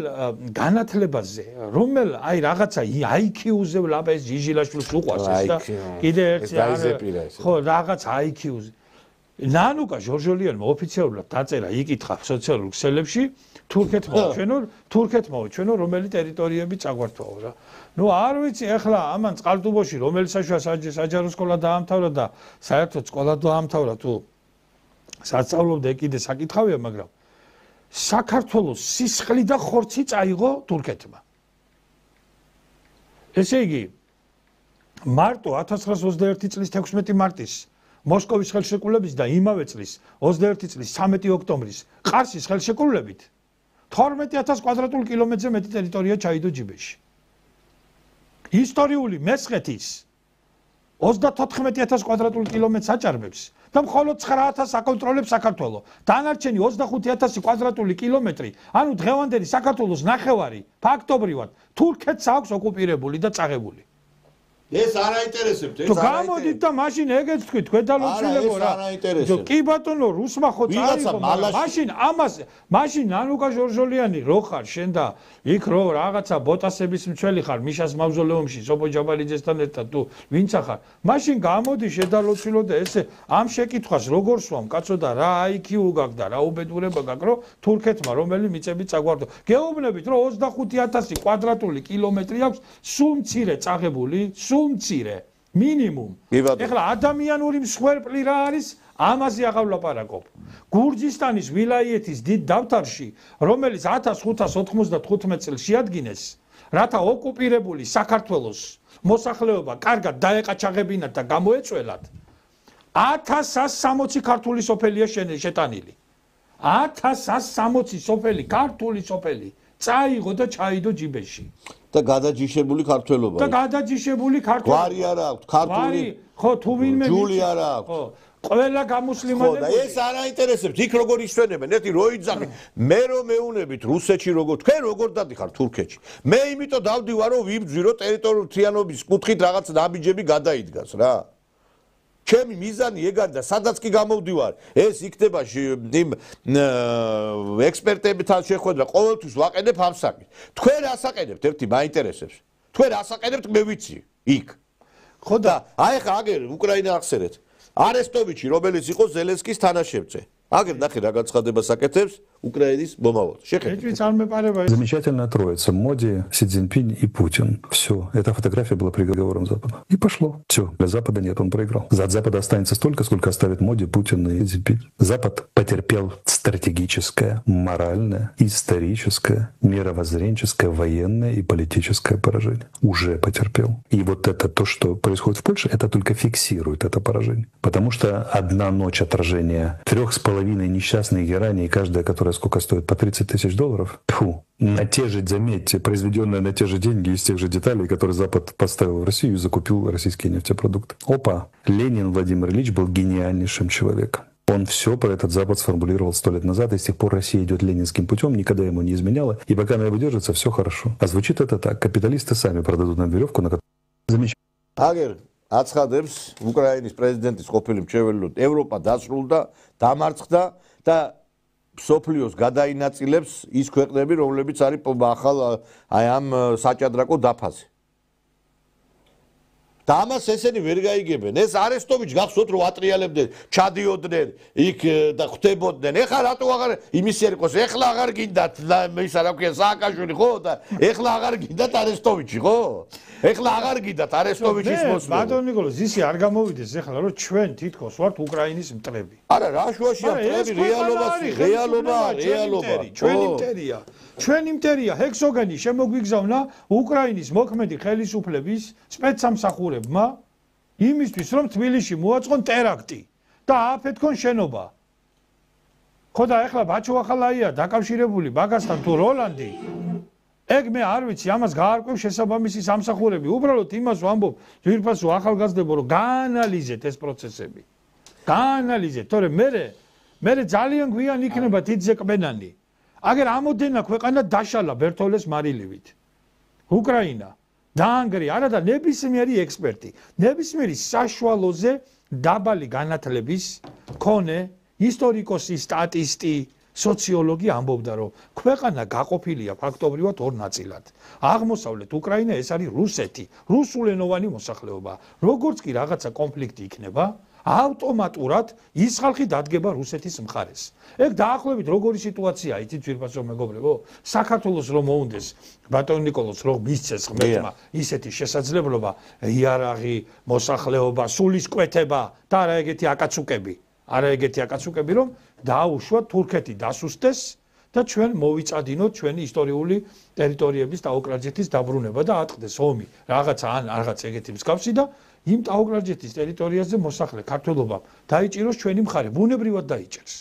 B: განათლებაზე, რომელ აი რაღაცა IQ-ზე ლაპეს ჯიჟილაშვილს უყვარს ეს და კიდე ერთი ხო, რაღაც IQ-ზე. ნანუკა ჟორჟოლიანმა ოფიციალურად დაწერა, იკითხა სოციალურ ქსელებში, თურქეთმა ჩვენო რომელი ტერიტორიები წაგვართვაო რა. ნუ არ ვიცი ახლა ამან წყალტუბოში რომელი საჯარო სკოლა დაამთავრა და საერთოდ სკოლა დაამთავრა თუ სასწავლობდე კიდე საკითხავია, მაგრამ საქართველოს სისხლი და ხორცი წაიღო თურქეთმა. ესე იგი, მარტო 1921 წლის 16 მარტის მოსკოვის ხელშეკრულების და იმავე წლის 21 წლის 13 ოქტომბრის ყარსის ხელშეკრულებით 12000 კვადრატულ კილომეტრზე მეტი ტერიტორია ჩაიდო ჯიბეში. ისტორიული მესხეთის 34000 კვადრატულ კილომეტრს აჭარბებს და მხოლოდ 9000 აკონტროლებს საქართველოს. დანარჩენი 25000 კვადრატული კილომეტრი, ანუ დღევანდელი საქართველოს ნახევარი ფაქტობრივად თურქეთს აქვს ოკუპირებული და წაღებული.
A: ეს არ აინტერესებთ, ეს
B: არ გამოდით და მაშინ ეგეც თქვით, ქვედალოცილებო რა. კი ბატონო, რუსმა ხო წაიღო, მაშინ ამას, მაშინ ნანუკა ჟორჟოლიანი რო ხარ შენ და იქ რო რაღაცა ბოტასების მცველი ხარ მიშას მავზოლეუმში, სოფო ჯაბალიძესთან ერთად თუ ვინც ახარ, მაშინ გამოდი შედალოცილო და ესე ამ შეკითხვას როგორ სვამ, კაცო და რა IQ გაქვს და რა უბედურება გაქვს, რომ თურქეთმა რომელი მიწები წაგვარდო. გეუბნებით, რომ 25000 კვადრატული კილომეტრი აქვს სულ მცირე წაღებული, მცირე მინიმუმ. ეხლა ადამიანური მსხვერპლი რა არის? ამაზე აღარ ვლაპარაკობ. გურჯისტანის ვილაიეთის დიდ დავთარში, რომელიც 1595 წელს შეადგინეს, რათა ოკუპირებული საქართველოს მოსახლეობა კარგად დაეყაჩაღებინათ და გამოეწველათ, 1160 ქართული სოფელია შეტანილი. 1160 სოფელი, ქართული სოფელი წაიღო და ჩაიდო ჯიბეში.
A: და გადაჯიშებული ქართველობა.
B: და გადაჯიშებული ქართველობა.
A: გვარი არ აქვს, ქართული.
B: ხო, თუ ვინმე
A: ჯული არ აქვს.
B: ხო, ყველა გამუსლიმანები.
A: ხო, და ეს არ აინტერესებს, იქ როგორ ისვენებენ, ერთი რო იძახი, მე რომ მეუნებით რუსეთში როგორ, თქვენ როგორ დადიხარ თურქეთში. მე იმიტომ დავდივარ, რომ ვიბძვი, რომ ტერიტორიების კუთხით რაღაც ნაბიჯები გადაიდგას რა. ჩემი მიზანი ეგ არის და სადაც კი გამოვდივარ, ეს იქნება იმ ექსპერტებთან შეხვედრა, ყოველთვის ვაყენებ ამ საკითხს. თქვენ რას აყენებთ, ერთი მაინტერესებს. თქვენ რას აყენებთ, მე ვიცი, იქ. ხო და აი ხა აგერ უკრაინა ახსენეთ. არესტოვიჩი, რომელიც იყო ზელენსკის თანაშემწე. აგერ ნახე რა განცხადებას აკეთებს უკრაინის მომავალ.
B: შეხედეთ.
E: Замечательная троица Моди, Си Цзиньпинь и Путин. Все, эта фотография была приговором Запада. И пошло. Все, для Запада нет, он проиграл. От Запада останется столько, сколько оставит Моди, Путин и Си Цзиньпинь. Запад потерпел стратегическое, моральное, историческое, мировоззренческое, военное и политическое поражение. Уже потерпел. И вот это то, что происходит в Польше, это только фиксирует это поражение. Потому что одна ночь отражения 3,5 несчастных гераний, каждая, которая сколько стоит, по $30 000, фу, на те же, заметьте, произведенные на те же деньги из тех же деталей, которые Запад поставил в Россию и закупил российские нефтепродукты. Опа! Ленин Владимир Ильич был гениальнейшим человеком. Он все про этот Запад сформулировал 100 лет назад, и с тех пор Россия идет ленинским путем, никогда ему не изменяла, и пока она его держится, все хорошо. А звучит это так: капиталисты сами продадут нам веревку, на которой...
A: Замечательно. აცხადებს უკრაინის პრეზიდენტის ყოფილი მრჩეველი ევროპა დასრულდა, დამარცხდა და სოფლიოს გადაინაწილებს ის ქვეყნები, რომლებიც არის ახალ აი ამ საჭადრაკო დაფაზე. და ამას ესენი ვერ გაიგებენ. ეს არესტოვიჩი გახსოვთ რომ ატრიალებდნენ, ჩადიოდნენ იქ და ხვდებოდნენ. ეხლა რატო აღარ იმისი არ იყოს? ეხლა აღარ გინდათ ისა რა ქვია სააკაშვილი ხო და ეხლა აღარ გინდათ არესტოვიჩი ხო? ეხლა აღარ გინდათ არესტოვიჩის მოსვლა.
B: ბატონ ნიკოლოზ ისი არ გამოვიდეს ეხლა რომ ჩვენ თითქოს ვართ უკრაინის მტრები.
A: არა რა შუაშია მტრები რეალობა.
B: ჩვენი მტერია ჰექსოგენი შემოგვიგზავნა უკრაინის მოქმედი ხელისუფლების სპეცსამსახურებმა იმისთვის რომ თბილისში მოაწყონ ტერაქტი და ააფეთქონ შენობა. ხო და ეხლა ბაჩუახალაია დაკავშირებული მაგასთან თუ როლანდი ეგ მე არ ვიცი ამას გაარკვევ შესაბამისი სამსახურები. უბრალოდ იმას ვამბობ ძვირფასო ახალგაზრდებო რომ გაანალიზეთ ეს პროცესები. გაანალიზეთ, თორემ მე ძალიან გვიან იქნება თითზე კბენანი. აგერ ამოდენა ქვეყანა დაშალა ბერთოლეს მარილივით. უკრაინა დაანგრი არა და ნებისმიერი ექსპერტი, ნებისმიერი საშუალოზე დაბალი განათლების მქონე ისტორიკოსი, სტატისტი, სოციოლოგი ამბობდა რომ ქვეყანა გაყოფილია ფაქტობრივად ორ ნაწილად. აღმოსავლეთ უკრაინა ეს არის რუსეთი, რუსულენოვანი მოსახლეობა. როგორც კი რაღაცა კონფლიქტი იქნება, ავტომატურად ის ხალხი დადგება რუსეთის მხარეს. ეგ დაახლოებით როგორი სიტუაციაა, იცით ძვირფასო მეგობრებო? საქართველოს რომ მოუნდეს ბატონ ნიკოლოზ რომ მისცეს ღმერთმა ისეთი შესაძლებლობა, იარაღი, მოსახლეობა, სულისკვეთება და არა ეგეთი აკაცუკები, რომ დაუშვა თურქეთი დასუსტეს და ჩვენ მოვიწადინოთ ჩვენი ისტორიული ტერიტორიების ტაოკრაჯეთის დაბრუნება და ატყდეს ომი რაღაცა ან რაღაც ეგეთი მსგავსი და იმ ტაოკრაჯეთის ტერიტორიაზე მოსახლე ქართველობამ დაიჭიროს ჩვენი მხარე, ბუნებრივად დაიჭერს.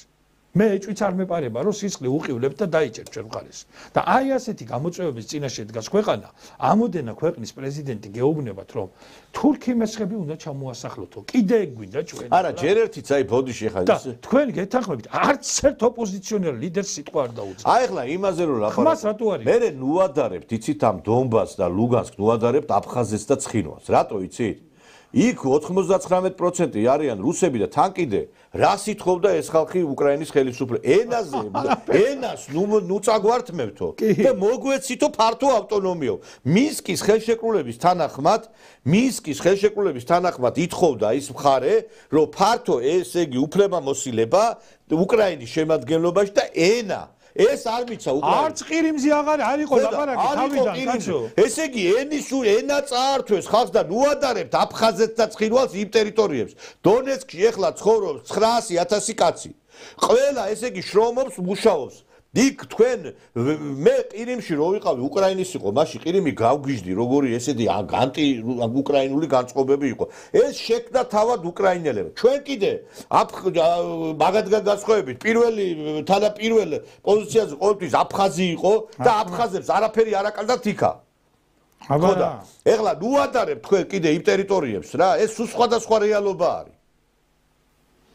B: მე ეჭვიც არ მეპარება რომ სისხლი უყივლებ და დაიჭერ ჩვენ მხარეს. და აი ასეთი გამოწვევების წინაშე დგას ქვეყანა. ამოდენა ქვეყნის პრეზიდენტი გეუბნებათ რომ თურქი მესხები უნდა ჩამოასახლოთო. კიდე ეგ გვინდა ჩვენ.
A: არა, ჯერ ერთიც აი ბოდიში ხა
B: ის. თქვენ გეთანხმებით, არც ერთ ოპოზიციონერ ლიდერს სიტყვა არ დაუწევს.
A: აი ახლა იმაზე რომ ლაპარაკობ. მე ნუადარებთ, იცით ამ დონბასს და ლუგანსკს ნუადარებთ აფხაზეთს და ცხინვალს. რატო იცით? იქ 99% არიან რუსები და თან კიდე რა სიტყობდა ეს ხალხი უკრაინის ხელისუფლება ენას ნუ წაგვართმევთო და მოგვეცითო ფართო ავტონომიო. მინსკის ხელშეკრულების თანახმად ითხოვდა ის მხარე რომ ფართო ესე იგი უფლებამოსილება უკრაინის შემადგენლობაში და ენა ეს არ მიცა უკრაინა.
B: არც ყირიმზე არ იყო ლაპარაკი თავიდან კაცო.
A: ესე იგი ენა წაართვეს ხალხს და ნუადარებთ აფხაზეთს და ცხინვალს იმ ტერიტორიებს. დონეცკში ეხლა ცხოვრობს 900,000 კაცი. ყველა ესე იგი შრომობს, მუშაობს. იქ თქვენ მე ყირიმში რო ვიყავი უკრაინის იყო, მაშინ ყირიმი გავგიჟდი როგორი ესეთი ანტი უკრაინული განწყობები იყო. ეს შექმნა თავად უკრაინელებმა. ჩვენ კიდე მაგადგან განსხვავებით თანაპირველ პოზიციაზე ყოველთვის აფხაზი იყო და აფხაზებს არაფერი არ აკარდათ იქა. ხო და ეხლა ნუადარებ თქვენ კიდე იმ ტერიტორიებს რა, ეს სხვადასხვა რეალობა არის.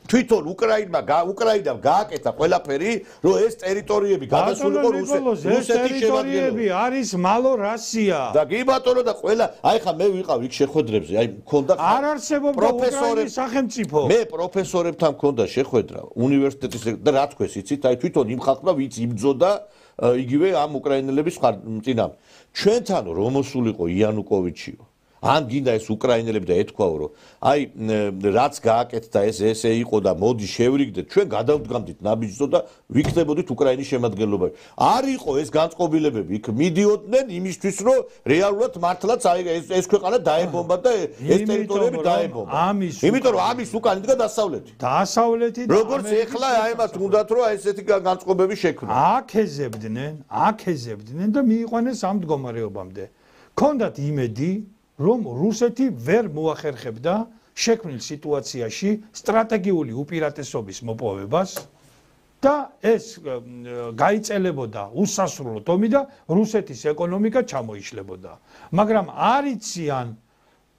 A: თვითონ უკრაინამ გააკეთა ყველაფერი, რომ ეს ტერიტორიები გადასულიყო რუსეთის შემადგენლობაში.
B: არის მალორასია.
A: და კი ბატონო და ყველა, აი ხა მე ვიყავ იქ შეხვედრებზე, აი მქონდა
B: არ არსებობდა უკრაინის სახელმწიფო.
A: მე პროფესორებთან მქონდა შეხვედრა უნივერსიტეტის და რა თქვეს იცით, აი თვითონ იმ ხალხმა ვინც იბრძოდა იგივე ამ უკრაინელების წინამ. ჩვენთან რომ მოსულიყო იანუკოვიჩიო. ან გინდა ეს უკრაინელები და ეთქვაო რომ აი რაც გააკეთდა ესე იყო და მოდი შევრიგდეთ ჩვენ გადავდგამდით ნაბიჯზე და ვიქნებოდით უკრაინის შემადგენლობაში. არ იყო ეს განწყობილებები იქ მიდიოდნენ იმისთვის რომ რეალურად მართლაც აი ეს ქვეყანა დაებომბა და ეს ტერიტორიები დაებომბა. იმიტომ რომ ამის უკან იდგა დასავლეთი. როგორც ეხლა აი მათ უნდათ რომ ესეთი განწყობები შექმნან.
B: აკეზებდნენ და მიიყვანეს ამ მდგომარეობამდე. ქონდათ იმედი რომ რუსეთი ვერ მოახერხებდა შექმნილ სიტუაციაში სტრატეგიული უპირატესობის მოპოვებას და ეს გაიწელებოდა უსასრულოდ ომი და რუსეთის ეკონომიკა ჩამოიშლებოდა. მაგრამ არ იციან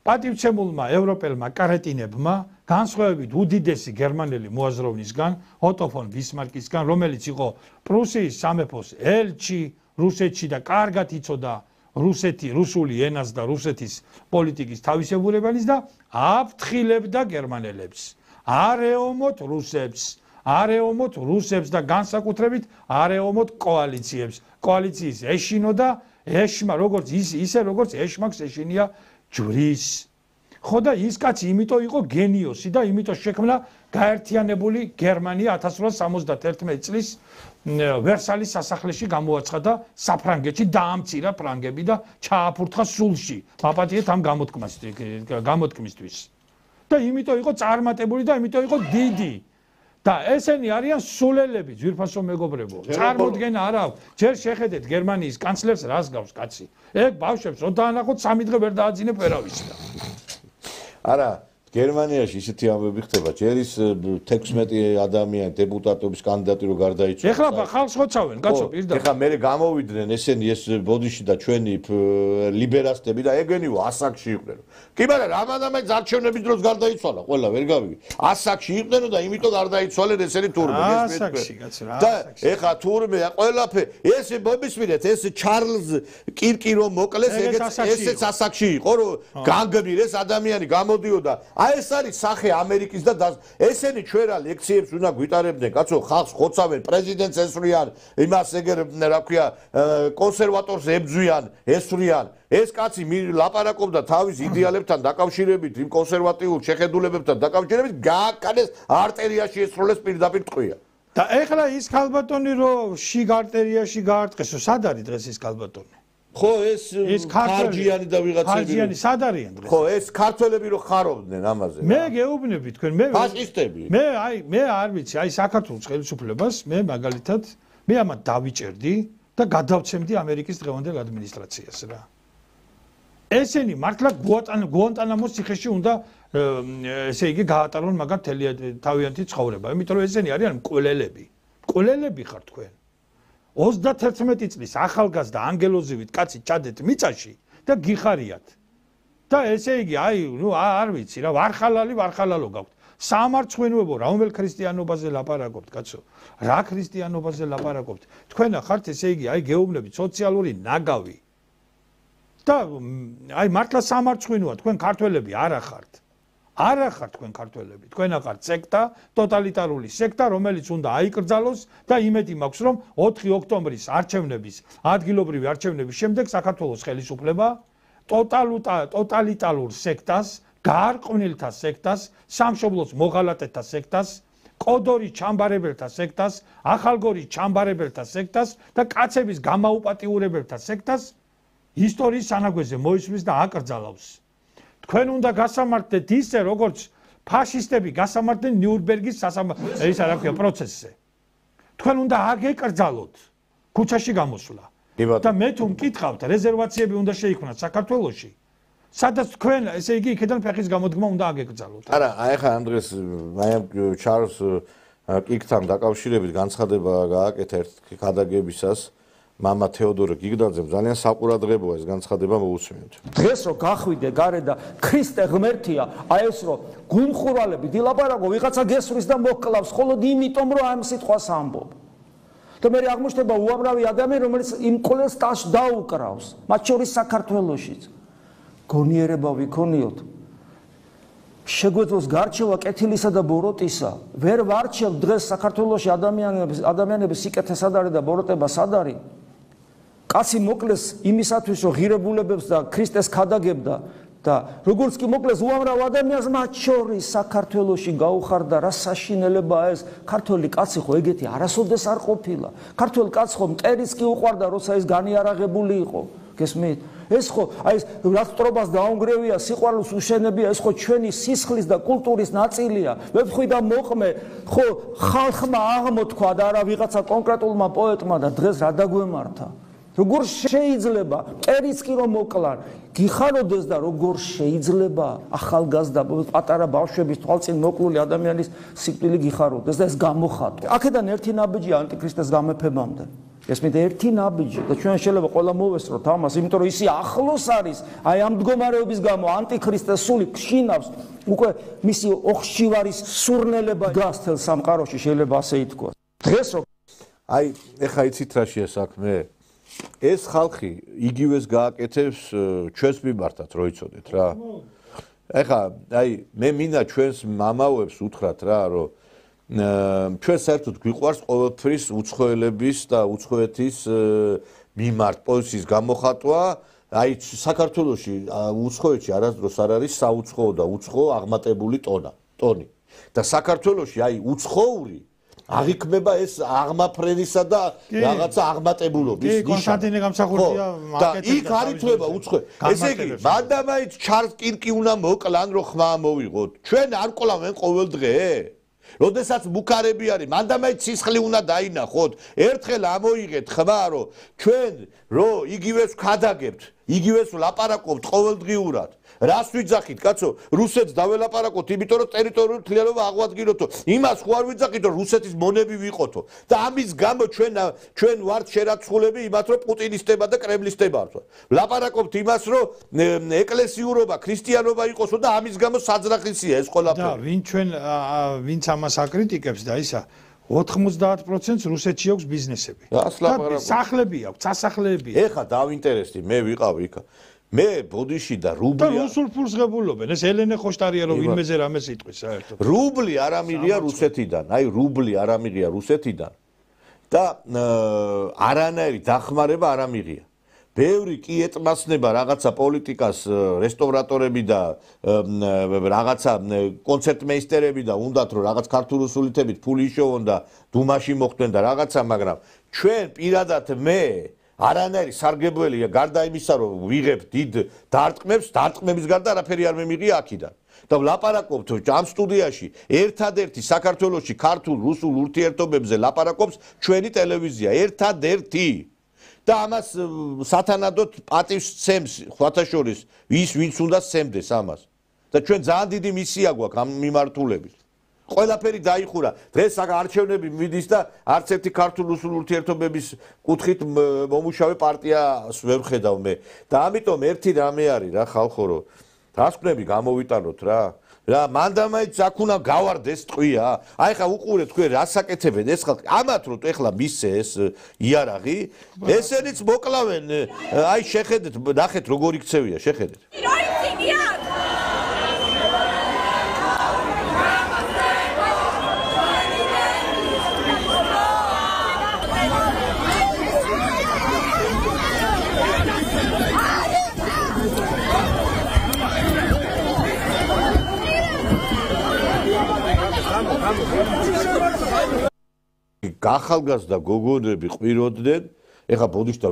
B: პატივცემულმა ევროპელმა კარეტინებმა განსხვავებით უდიდესი გერმანელი მოაზროვნისგან, ოტო ფონ ბისმარკისგან, რომელიც იყო პრუსიის სამეფოს ელჩი რუსეთში და კარგად იცოდა რუსული ენას და რუსეთის პოლიტიკის თავისებურებანის და აფრთხილებდა გერმანელებს. არეომოთ რუსებს და განსაკუთრებით არეომოთ კოალიციებს. კოალიციის ეშინოდა ეშმა, როგორც ეშმაკს ეშინია ჯვრის. ხო და ის კაცი იმიტომ იყო გენიოსი და იმიტომ შექმნა გაერთიანებული გერმანია 1871 წლის ვერსალის სასახლეში გამოაცხადა საფრანგეთში დაამცირა ფრანგები და ჩააფურთხა სულში მაპატიეთ ამ გამოთქმისთვის და იმიტომ იყო წარმატებული და იმიტომ იყო დიდი და ესენი არიან სულელები ძვირფასო მეგობრებო წარმოდგენა არა ჯერ შეხედეთ გერმანიის კანცლერს რას გავს კაცი ეგ ბავშვებს რო დაანახოთ 3 დღე ვერ დააძინებ ვერავის და
A: არა გერმანიაში ისეთი ამბები ხდება ჯერ ის 16 ადამიანი დეპუტატობის კანდიდატი რო გარდაიცვალა
B: ეხლა ხალხს ხოცავენ კაცო პირდაპირ
A: ეხლა მე გამოვიდნენ ესენი ეს ბოდიში და ჩვენი ლიბერასტები და ეგენი ასაკში იყვნენ კი მაგრამ რამადამე არჩევნების დროს გარდაიცვალა ყველა ვერ გავიგე ასაკში იყვნენ და იმიტომ გარდაიცვალენ ესენი თურმე
B: ასაკში კაცო რა
A: და ეხლა თურმე ყველაფერი ეს მობისმინეთ ეს ჩარლზ კირკი რომ მოკლეს ესეც ასაკში იყო რომ განგბირეს ადამიანი გამოდიოდა აი ეს არის სახე ამერიკის და ესენი ჩვენ რა ლექციებს უნდა გვიტარებდნენ კაცო ხალხს ხოცავენ პრეზიდენტს ესვრიან იმას ეგერ რა ქვია კონსერვატორს ებძვიან ესვრიან ეს კაცი ლაპარაკობდა თავის იდეალებთან დაკავშირებით იმ კონსერვატიულ შეხედულებებთან დაკავშირებით გააკანეს არტერიაში ესროლეს პირდაპირ ტყვია
B: და ეხლა ის ქალბატონი რომ შიგ არტერიაში გაარტყესო სად არის დღეს ის ქალბატონი
A: ხო ეს ხარჯიანი და ვიღაცები
B: ხარჯიანი სად არიან დღეს
A: ხო ეს ქართველები რო ხარობდნენ ამაზე
B: მე გეუბნები თქვენ მე
A: ფაშისტები
B: მე არ ვიცი აი საქართველოს ხელისუფლებას მე მაგალითად მე ამათ დავიჭერდი და გადავცემდი ამერიკის დღევანდელ ადმინისტრაციას რა ესენი მართლა გუანტანამოს ციხეში უნდა ესე იგი გაატარონ მაგათ თავიანთი ცხოვრება იმიტომ რომ ესენი არიან მკვლელები ხარ თქვენ 31 წლის ახალგაზრდა ანგელოზივით კაცი ჩადეთ მიწაში და გიხარიათ და ესე იგი აი ნუ არ ვიცი რა ვარხალალო გაქვთ სამარცხვინოებო რომელ ქრისტიანობაზე ლაპარაკობთ კაცო რა ქრისტიანობაზე ლაპარაკობთ თქვენ ახართ ესე იგი აი გეუბნებით სოციალური ნაგავი და აი მართლა სამარცხვინოა თქვენ ქართველები არ ახართ თქვენ ქართველები თქვენ ახართ სექტა ტოტალიტარული სექტა რომელიც უნდა აიკრძალოს და იმედი მაქვს რომ 4 ოქტომბრის არჩევნების ადგილობრივი არჩევნების შემდეგ საქართველოს ხელისუფლება ტოტალიტარულ სექტას გაარყვნილთა სექტას სამშობლოს მოღალატეთა სექტას კოდორის ჩამბარებელთა სექტას ახალგორის ჩამბარებელთა სექტას და კაცების გამაუპატიურებელთა სექტას ისტორიის სანაგვეზე მოისმის და აკრძალავს თქვენ უნდა გასამართლეთ ისე როგორც ფაშისტები გასამართლენ ნიურნბერგის ისა რა ქვია პროცესზე თქვენ უნდა აგეკრძალოთ ქუჩაში გამოსვლა და მე თუ მკითხავთ რეზერვაციები უნდა შეიქმნას საქართველოში სადაც თქვენ ესე იგი იქიდან ფეხის გამოდგმა უნდა აგეკრძალოთ
A: არა აი ხა ამ დღეს აი ამ ჩარლზ კიკთან დაკავშირებით განცხადება გააკეთა ერთ გადაგებისას მამა თეოდორე გიგდაძემ ძალიან საყურადღებოა ეს განცხადება მოусმინოთ.
F: დღეს რო გახვიდე გარე და ქრისტე ღმერთია, აი ეს რო გულხურვალები დილაპარაკო ვიღაცა გესვრის და მოკლავს, მხოლოდ იმიტომ რომ ამ სიტყვას ამბობ. და მე აღმოჩნდება უამრავი ადამიანი რომელიც იმ ყოველ სტაშ დაუკრავს, მათ შორის საქართველოშიც. გონიერება ვიქონიოთ. შეგვეძლოს გარჩევა კეთილისა და ბოროტისა. ვერ ვარჩევ დღეს საქართველოში ადამიანების სიკეთე სად არის და ბოროტება სად არის. კაცი მოკლეს იმისათვის რომ ღირებულებებს და ქრისტეს ქადაგებდა და როგორც კი მოკლეს უამრავ ადამიანს მათ შორის საქართველოში გაუხარდა რა საშინელებაა ეს ქართველი კაცი ხო ეგეთი არასოდეს არ ყოფილა ქართველ კაცს ხო მტერიც კი უყვარდა როცა ეს განიარაღებული იყო გესმით ეს ხო აი ეს რასტრობას დაუნგრევია სიყვარულს უშენებია ეს ხო ჩვენი სისხლის და კულტურის ნაწილია ვეფხვი და მოყმე ხო ხალხმა აღმოთქვა და არა ვიღაცა კონკრეტულმა პოეტმა და დღეს რა დაგვემართა როგორ შეიძლება მტერიც კი რომ მოკლან გიხაროდეს და როგორ შეიძლება ახალგაზრდა პატარა ბავშვების თვალწინ მოკლული ადამიანის სიკვდილი გიხაროდეს და ეს გამოხატო აქედან ერთი ნაბიჯი ანტიქრისტეს გამეფებამდე ესმით ერთი ნაბიჯი და ჩვენ შეიძლება ყველა მოვესწროთ ამას იმიტომ რომ ისი ახლოს არის აი ამ მდგომარეობის გამო ანტიქრისტეს სული ხშინავს უკვე მისი ოხშივარის სურნელება გასთელ სამყაროში შეიძლება ასე ითქვას დღეს რომ
A: აი ეხა იცით რა შეასაქმე ეს ხალხი იგივეს გააკეთებს ჩვენს მიმართაც რო იცოდეთ რა ეხა აი მე მინდა ჩვენს მამაოებს უთხრათ რა რომ ჩვენ საერთოდ გვიყვარს ყოველთვის უცხოელების და უცხოეთის მიმართ პოზიციის გამოხატვა აი საქართველოში უცხოეთში არასდროს არ არის საუცხოო და უცხოო აღმატებული ტონი. და საქართველოში აი უცხოური აღიქმება ეს აღმაფრენისა და რაღაცა აღმატებულობის ნიშანი.
B: კონსტანტინე გამსახურდია
A: მაკეტი და იქ არ ითვლება უცხო. ესე იგი, მანდამაიც ჩარლზ კირკი უნდა მოკლან, რომ ხმა მოვიღოთ. ჩვენ არ ყოლავენ ყოველ დღე? როდესაც მუქარები არის, მანდამაიც სისხლი უნდა დაინახოთ. ერთხელ ამოიღეთ ხმა, რომ ჩვენ რო იგივეს ვქადაგებთ, იგივეს ვლაპარაკობთ ყოველდღიურად. რას ვიძახით, კაცო? რუსეთს დაველაპარაკოთ, იმიტომ რომ ტერიტორიული თლიანობა აღვადგინოთო. იმას ხო არ ვიძახით, რომ რუსეთის მონები ვიყოთო. და ამის გამო ჩვენ ვართ შერაცხულები იმათ, რომ პუტინისტება და კრემლისტება ვართ. ვლაპარაკობთ იმას, რომ ეკლესიურობა, ქრისტიანობა იყოსო და ამის გამო საძრახისია ეს ყველაფერი.
B: და ვინც ამას აკრიტიკებს და ისა 90% რუსეთში აქვს ბიზნესები. სახლები აქვს, სასახლეები.
A: ეხა დავინტერესდი, მე ვიყავი იქ. მე ბოდიში და რუბლი
B: და რუსულ ფულს ღებულობენ. ეს ელენე ხოშტარია რომ ვინმეზე რამეს იტყვის საერთოდ.
A: რუბლი არ ამიღია რუსეთიდან, აი რუბლი არ ამიღია რუსეთიდან და არანაირი დახმარება არ ამიღია. ბევრი კი ეტმასნება რაღაცა პოლიტიკას რესტავრატორები და რაღაცა კონცერტმეისტერები და უნდათ რომ რაღაც ქართული სულითებით ფული იშოვონ და დუმაში მოხვდნენ და რაღაცა, მაგრამ ჩვენ პირადად მე არანაირი სარგებლია გარდა იმისა რომ ვიღებ დიდ დარტყმების გარდა არაფერი არ მემიღია აქიდან და ვლაპარაკობთ ამ სტუდიაში ერთადერთი საქართველოში ქართულ რუსულ ურთიერთობებზე ლაპარაკობს ჩვენი ტელევიზია ერთადერთი და ამას სათანადოდ პატივს სცემს ხათაშორის ვინც უნდა სცემდეს ამას და ჩვენ ძალიან დიდი მისია გვაქვს ამ მიმართულებით ყველაფერი დაიხურა. დღეს არჩევნები მიდის და არც ერთი ქართულ-რუსულ ურთიერთობების კუთხით მომუშავე პარტიას ვერ ვხედავ მე. და ამიტომ ერთი რამე არის რა ხალხო რომ დასკვნები გამოვიტანოთ რა. რა მანდამაიც აქ უნდა გავარდეს ტყვია. აი ხა უყურე თქვენ რას აკეთებენ ეს ხალხი. ამათ რომ ეხლა მისცე ეს იარაღი, ესენიც მოკლავენ. აი შეხედეთ, ნახეთ როგორი ქცევია, შეხედეთ. გახალგაზრდა გოგონები ყვიროდნენ ეხა ბოდიშთა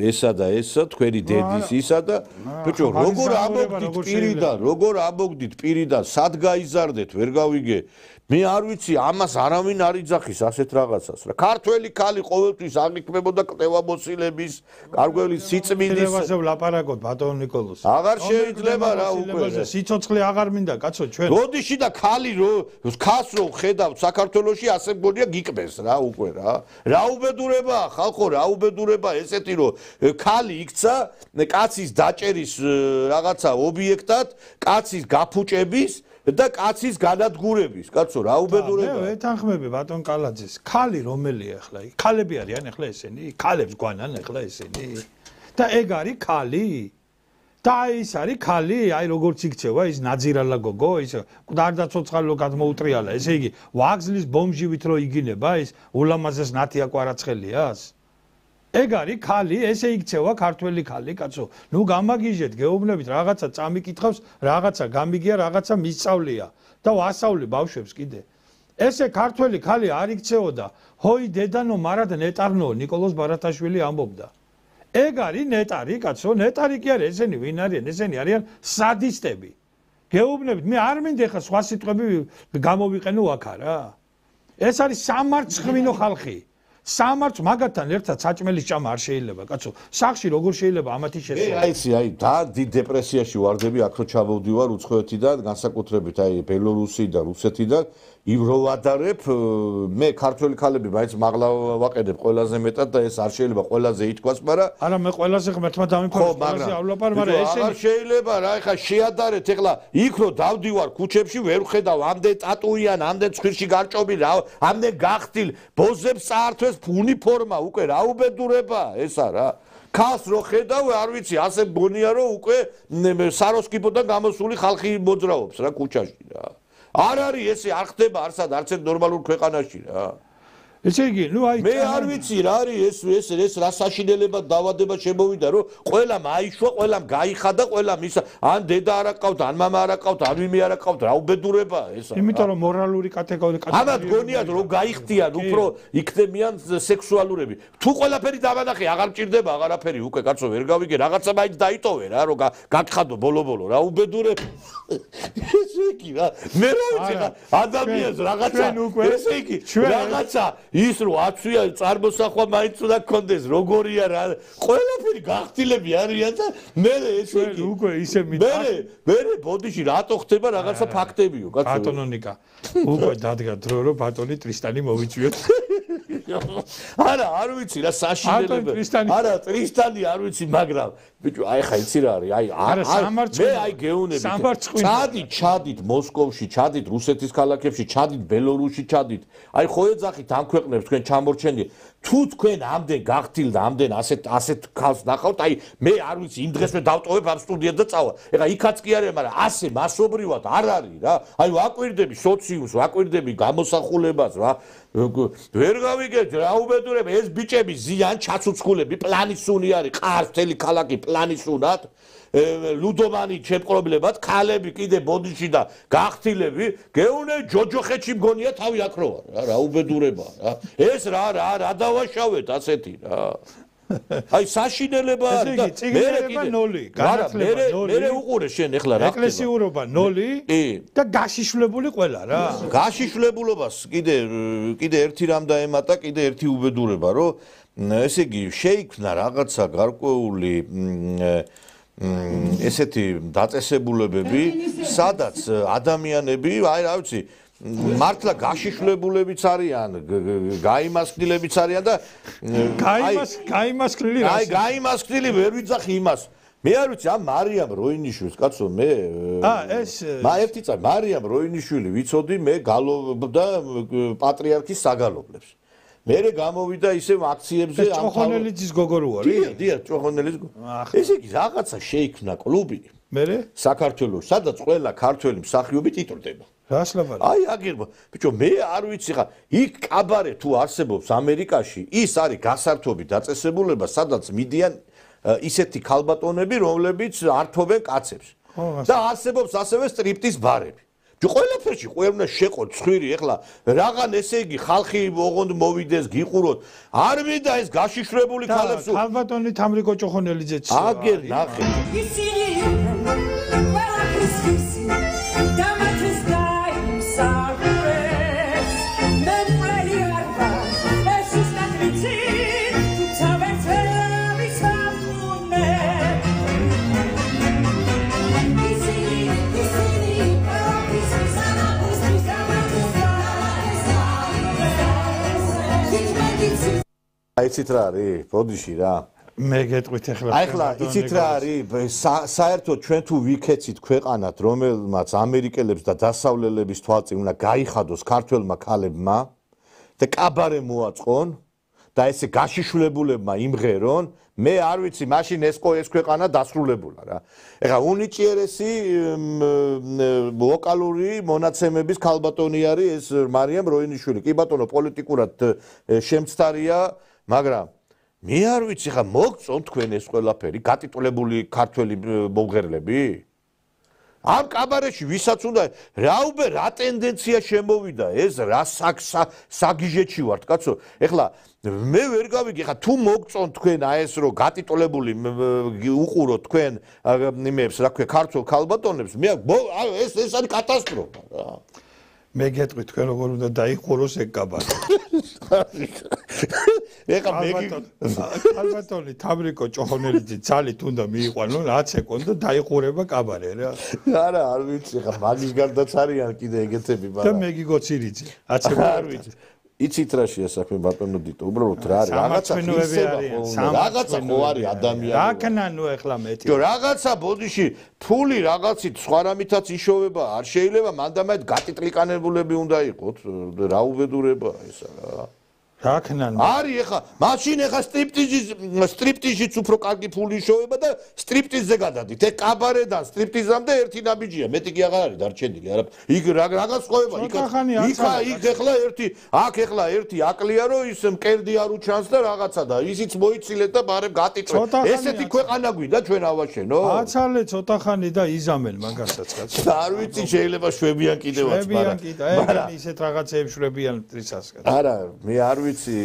A: ესა და ესა თქვენი დედის ისა და ბიჭო როგორ ამოგდით პირიდან სად გაიზარდეთ ვერ გავიგე მე არ ვიცი ამას არავინ არ იძახის ასეთ რაღაცას რა ქართველი ქალი ყოველთვის აღიქმებოდა კტევამოსილების კარგველი სიწმინდის
B: ელევაზე ვლაპარაკოთ ბატონ ნიკოლოზ
A: აღარ შეიძლება რა უკვე
B: სიცოცხლე აღარ მინდა კაცო ჩვენ
A: როდიში და ქალი ხას რო ხედავთ საქართველოში ასე მგონია გიკბეს რა უკვე რა უბედურება ხალხო რა უბედურება ესეთი რომ ქალი იქცა კაცის დაჭერის რაღაცა ობიექტად კაცის გაფუჭების და კაცის განადგურების, კაცო, რა უბედურება.
B: მე ვეთანხმები ბატონ კალაძეს. ქალი რომელია ახლა? ქალები არიან ახლა ესენი? ქალებს გვანან ახლა ესენი? და ეგ არის ქალი? და ის არის ქალი, აი როგორც იქცევა ის ნაძირალა გოგო, ის მკვდარ-დაცოცხალო გადმოუტრიალა. ესე იგი, ვაგზლის ბომჟივით რო იგინება ის ულამაზეს ნათია კვარაცხელიას? ეგ არის ქალი, ესე იქცევა ქართველი ქალი, კაცო. ნუ გამაგიჟეთ, გეუბნებით, რაღაცა წამიკითხავს, რაღაცა გამიგია, რაღაცა მისწავლია და ვასწავლე ბავშვებს კიდე. ესე ქართველი ქალი არ იქცეოდა, ჰოი დედანო მარად ნეტარნო, ნიკოლოზ ბარათაშვილი ამბობდა. ეგ არის ნეტარი, კაცო, ნეტარი კი არის, ესენი ვინ არიან? ესენი არიან სადისტები. გეუბნებით, მე არ მინდა ხა სხვა სიტყვები გამოვიყენო აქ რა. ეს არის სამარცხვინო ხალხი. სამარც მაგათთან ერთად საჭმელის ჭამა არ შეიძლება, კაცო. სახში როგორ შეიძლება ამათი შესწავლა?
A: აი იცი, აი და დიდ დეპრესიაში ვარდები, აქ რო ჩავდივარ უცხოეთიდან, განსაკუთრებით აი ბელორუსი და რუსეთიდან, ივროვადარებ, მე ქართველი ქალები მაინც მაღლა ვაყენებ ყველაზე მეტად და ეს არ შეიძლება ყველაზე ითქვას, მაგრამ
B: არა მე ყველაზე ღმერთმა დამიფაროს ყველაზეავლაპარ, მაგრამ
A: ესენი არ შეიძლება რა, ეხა შეადარეთ, ეხლა იქ რო დავდივარ ქუჩებში ვერ ვხედავ ამდენ ტატუიან, ამდენ ცხვირში გარჭობილ, ამდენ გახტილ, ბოზებს წაართვეს უნიფორმა უკვე რა უბედურება ესა რა ქას რო ხედავ არ ვიცი ასე მგონია რომ უკვე საროსკიპოდან გამოსული ხალხი მოძრაობს რა ქუჩაში რა არ არის ესე არ ხდება არც ერთ ნორმალურ ქვეყანაში რა
B: ესე იგი, ნუ აი
A: მე არ ვიცი რა არის ეს რა საშინელება დავადება შემოვიდა რომ ყველამ აიშვა, ყველამ გაიხადა, ყველამ ისა ან დედა არ აკავთ, ან მამა არ აკავთ, ან ვიმე არ აკავთ, რა უბედურება ესა.
B: იმიტომ რომ მორალური კატეგორია
A: ამათ გონიათ რომ გაიხდიან, უფრო იქნებიან სექსუალურები. თუ ყველაფერი დავანახე, აღარ მჭირდება აღარაფერი უკვე კაცო ვერ გავიგე, რაღაცა მაინც დაიტოვე რა, რომ გაგხადო ბოლო-ბოლო რა უბედურება. ესე იგი რა, მე რა ვიცი რა, ადამიანს რაღაცა, ესე იგი, რაღაცა ის რო აცვია წარმოსახვა მაინც უნდა გქონდეს როგორია რა ყველაფერი გახtildeები არიან და მე ესე იგი
B: უკვე ისე
A: მე ბოდიში რატო ხდება რაღაცა ფაქტებიო კაცო
B: ბატონო ნიკა უკვე დადგა დრო რომ ბატონი ტრისტანი მოვიწვიოთ
A: არა არ ვიცი რა საშინელება არა ტრისტანი არ ვიცი მაგრამ ბიჭო აი ხა იცი რა არის აი მე აი გეუნები ჩადით მოსკოვში ჩადით რუსეთის ქალაქებში ჩადით ბელორუსში ჩადით აი ხო ეძახით ამ ქვეყნებს თქვენ ჩამორჩენდი თუ თქვენ ამდენ გახtildeთ ამდენ ასეთ ქალს ნახავთ აი მე არ ვიცი იმ დღესვე დავტოვებ ამ სტუდიად და წავა ეხლა იქაც კი არის მაგრამ ასე მასობრივად არ არის რა აი ვაკვირდები სოციუმს ვაკვირდები გამოსახულებას რა ვერ გავიგეთ რა უბედურებ ეს ბიჭები ზიან ჩაცუცქულები პლანისუნი არის ყარს მთელი ქალაქი პლანისუნად ლუდომანი ჩემპრობლებად ქალები კიდე ბოდიში და გახtildeები გეუნე ჯოჯოხეთში მგონია თავი აკროვა რა უბედურება რა ეს რა დავაშავეთ ასეთი რა აი საშინელება
B: არის და ციგნერება 0 განათლება 0
A: მე უყურე შენ ეხლა რა
B: ეკლესიურობა 0 და გაშიშვლებული ყველა რა
A: გაშიშლებულობას კიდე ერთი რამ დაემატა კიდე ერთი უბედურება რომ ესე იგი შეიქმნა რაღაცა გარკვეული ესეთი დაწესებულებები სადაც ადამიანები აი რა ვიცი მართლა გაშიშლებულებიც არიან, გაიმასკნილებიც არიან და
B: გაიმასკნილი რა.
A: აი გაიმასკნილი ვერ ვიძახი იმას. მე არ ვიცი ამ მარიამ როინიშვილს, კაცო, მე
B: ეს
A: ერთი წამი მარიამ როინიშვილი ვიცოდი, მე გალობდა პატრიარქის საგალობლებს. მერე გამოვიდა ისევ აქციებზე
B: ამ ჭოხონელიძის გოგო რო არის?
A: დიახ, ჭოხონელიძის გოგო. ესე იგი რაღაცა შეიქმნა კლუბი.
B: მერე
A: საქართველოს, სადაც ყველა ქართველი მსახიობი ტიტრდება.
B: რას ლაპარაკობ?
A: აი აგირბო. ბიჭო, მე არ ვიცი ხა, იქ კაბარე თუ არსებობს ამერიკაში, ის არის გასართობი დაწესებულება, სადაც მიდიან ისეთი ქალბატონები, რომლებიც ართობენ კაცებს. და არსებობს ასევე სტრიპტის ბარები. ჯო ყველაფერში ყველა შეყო ცხვირი, ეხლა რაღაც ესე იგი ხალხი ოღონდ მოვიდეს, გიყუროთ. არ მინდა ეს გაშიშვრებული ქალებს.
B: ქალბატონი თამრიკო ჭოხონელიძეც.
A: აგერ ნახე. იცით რა არის ბოდიში რა
B: მე გეტყვით ახლა
A: ახლა იცით რა არის საერთოდ ჩვენ თუ ვიქეცით ქვეყანად რომელმაც ამერიკელებს და დასავლელების თვალწინ უნდა გაიხადოს ქართველმა ქალებმა და კაბარე მოაწყონ და ესე გაშიშვლებულებმა იმღერონ მე არ ვიცი მაშინ ეს ქვეყანა დასრულებულა რა ეხლა უნიჭიერესი ვოკალური მონაცემების ქალბატონი არის ეს მარიამ როინიშვილი კი ბატონო პოლიტიკურად შემცდარია მაგრამ მე არ ვიცი ხა მოგწონთ თქვენ ეს ყველაფერი გატიტულებული ქართველი მომღერლები ამ კაბარეში ვისაც უნდა რა ტენდენცია შემოვიდა ეს რა საგიჟეჩი ვართ კაცო ეხლა მე ვერ გავიგე ხა თუ მოგწონთ თქვენ აი ეს რო გატიტულებული უყუროთ თქვენ იმებს რა ქვია ქართულ ქალბატონებს მე ეს არის კატასტროფა რა
B: მე გეტყვი თქვენ როგორ უნდა დაიხუროს ეგ კაბარე.
A: ეხა მე
B: ქალბატონი თამრიკო ჭოხონელიძე ძალით უნდა მიიყვანო რაც ეკონ და დაიხურება კაბარე რა.
A: არა არ ვიცი ხა მაგის გარდაც არიან კიდე ეგეთები
B: მაგრამ და მე გიგოცირიძე.
A: არ ვიცი. იცით რა შეასაქმე ბატონო დიტო უბრალოდ რა არის რაღაცა ხო არის ადამიანი
B: რა ქნანო ეხლა მეტი
A: რაღაცა ბოდიში ფული რაღაცით სხვა რამითაც იშოვება არ შეიძლება მანდამაით გატიტლიკანებულები უნდა იყოთ რა უბედურება ესა რა
B: რაკნან
A: არის ეხა მაშინ ეხა სტრიპტიზიც უფრო კარგი ფული შოვება და სტრიპტიზზე გადადით. ეგ კაბარედან სტრიპტიზამდე ერთი ნაბიჯია, მეტი კი აღარ არის დარჩენილი. არა, იქ რაღაც ხოვება, იქ ეხლა ერთი აკლია რომ ის მკერდი არ უჩანს და რაღაცა და ისიც მოიცილეთ და ბარემ გატიტვეთ. ესეთი ქვეყანა გვინდა ჩვენ ავაშენო?
B: აცალე ცოტა ხანი და იზამენ მაგასაც კაცო.
A: არ ვიცი შეიძლება შვებიან კიდევაც,
B: მაგრამ ეგ ისეთ რაღაცეებს შვებიან ტრიცას კაცო.
A: არა, მე არ ვიცი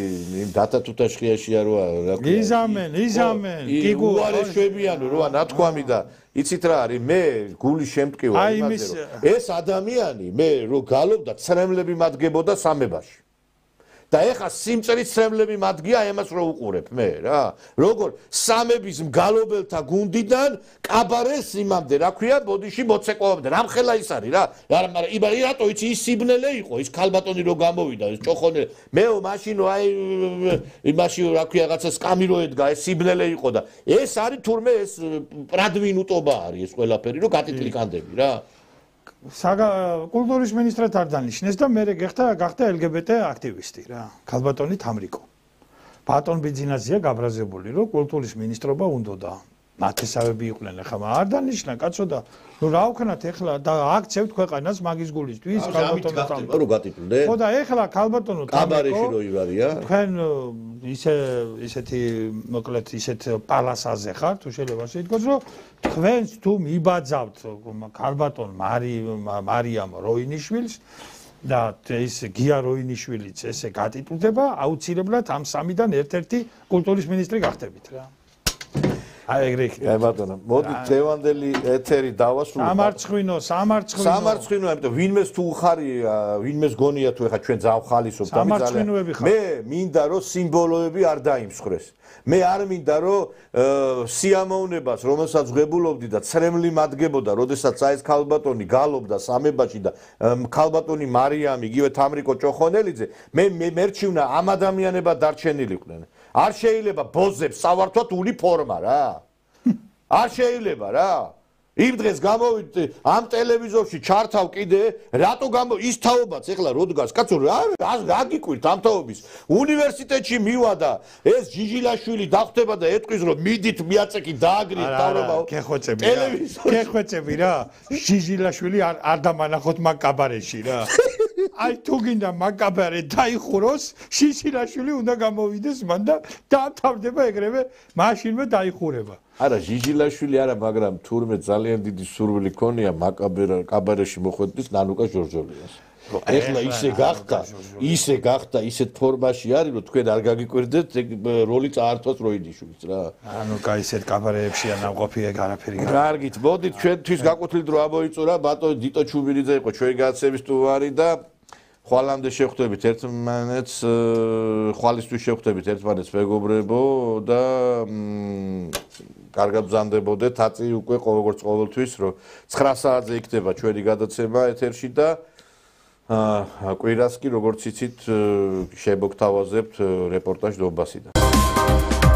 A: იმ დატატუტაშხიაში როა რა ქვია.
B: იზამენ,
A: კი უარე შვებიანო როა ნათქვამი და იცით რა არის მე გული შემტკივა იმაზე რომ ეს ადამიანი მე რო გალობდა ცრემლები მადგებოდა სამებაში. და ეხა სიმწრის ცრემლები მადგია ემას რო უყურებ მე რა. როგორ სამების მგალობელთა გუნდიდან კაბარეს იმამდე რა ქვია ბოდიში მოცეკვავამდე. რამხელა ის არის რა. არა, მაგრამ რატო იცი ის სიბნელე იყო, ის ქალბატონი რო გამოვიდა, ეს ჭოხონელი. მეო მაშინო აი იმაში რა ქვია რაღაცა სკამი რო ედგა, ეს სიბნელე იყო და ეს არის თურმე ეს პრადვინუტობა არის ეს ყველაფერი რო გატიტლიკანდები რა.
B: კულტურის მინისტრად არ დანიშნეს და მე გახდა LGBT აქტივისტი რა. ქალბატონი თამრიკო. ბატონ ბიძინაძეა გაბრაზებული რომ კულტურის მინისტრობა უნდოდა. ნათესავები იყვნენ ახლა არ დანიშნა კაცო და ნუ რა ვქნათ ახლა და აქცევთ ქვეყანას მაგის გულისთვის ქალბატონო თამრიკო.
A: რო გატიტლდე?
B: ხო და ახლა ქალბატონო თამრიკო
A: კაბარეში რო ივარია?
B: თქვენ ისეთი მოკლედ ისეთ პალასაზე ხართ თუ შეიძლება შეიტყოს რომ თქვენს თუ მიბაძავთ ქალბატონ მარიამ როინიშვილს და ის გია როინიშვილიც ესე გატიტულდება აუცილებლად ამ სამიდან ერთ-ერთი კულტურის მინისტრი გახდებით რა. აი ეგრე იქნება.
A: აი ბატონო, მოდი დღევანდელი ეთერი დავასრულოთ.
B: სამარცხვინო,
A: ამიტომ ვინმეს თუ უხარი, ვინმეს გონია თუ ეხა ჩვენ ძავხალისობთ, მე მინდა რომ სიმბოლოები არ დაიმსხრეს. მე არ მინდა რომ სიამოვნებას, რომელსაც ღებულობდი და ცრემლი მადგებოდა, როდესაც აი ეს ქალბატონი გალობდა სამებაში და ქალბატონი მარიამი, იგივე თამრიკო ჭოხონელიძე, მე მერჩივნა ამ ადამიანებად დარჩენილიყვნენ. არ შეიძლება ბოზებს სავართვათ უნიფორმა რა. არ შეიძლება რა. იმ დღეს გამოვიდე ამ ტელევიზორში ჩართავ კიდე რატო ის თაობაც ეხლა როდგას კაცო რა გიკვირთ ამ თაობის უნივერსიტეტში მივა და ეს ჯიჟილაშვილი დახვდება და ეტყვის რომ მიდით მიაწეკი დააგრით თავრობაო
B: გეხვეწები რა ჯიჟილაშვილი არ დამანახოთ მაგ კაბარეში რა აი თუ გინდა მაგ კაბარე დაიხუროს ჯიჟილაშვილი უნდა გამოვიდეს მან და დათავდება ეგრევე მაშინვე დაიხურება
A: არა ჟიჟილაშვილი არა მაგრამ თურმე ძალიან დიდი სურვილი ქონია კაბარეში მოხვედრის ნანუკა ჟორჟოლიას ეხლა ისე გახდა ისეთ ფორმაში არის რომ თქვენ არ გაგიკვირდეთ როლი წაართვას როინიშვილს რა
B: ნანუკა ისეთ კაბარეებშია ნამყოფი ეგ არაფერი
A: კარგით მოდით ჩვენთვის გაკვეთილ დრო ამოიწურა ბატონი დიტო ჩუბირიძე იყო ჩვენი გადაცემის სტუმარი და ხვალამდე შევხვდებით ერთმანეთს ხვალისთვის შევხვდებით ერთმანეთს მეგობრებო და კარგად ბრძანდებოდეთ აწი უკვე როგორც ყოველთვის რომ 9 საათზე იქნება ჩვენი გადაცემა ეთერში და კვირას კი როგორც იცით შემოგთავაზებთ რეპორტაჟ დონბასიდან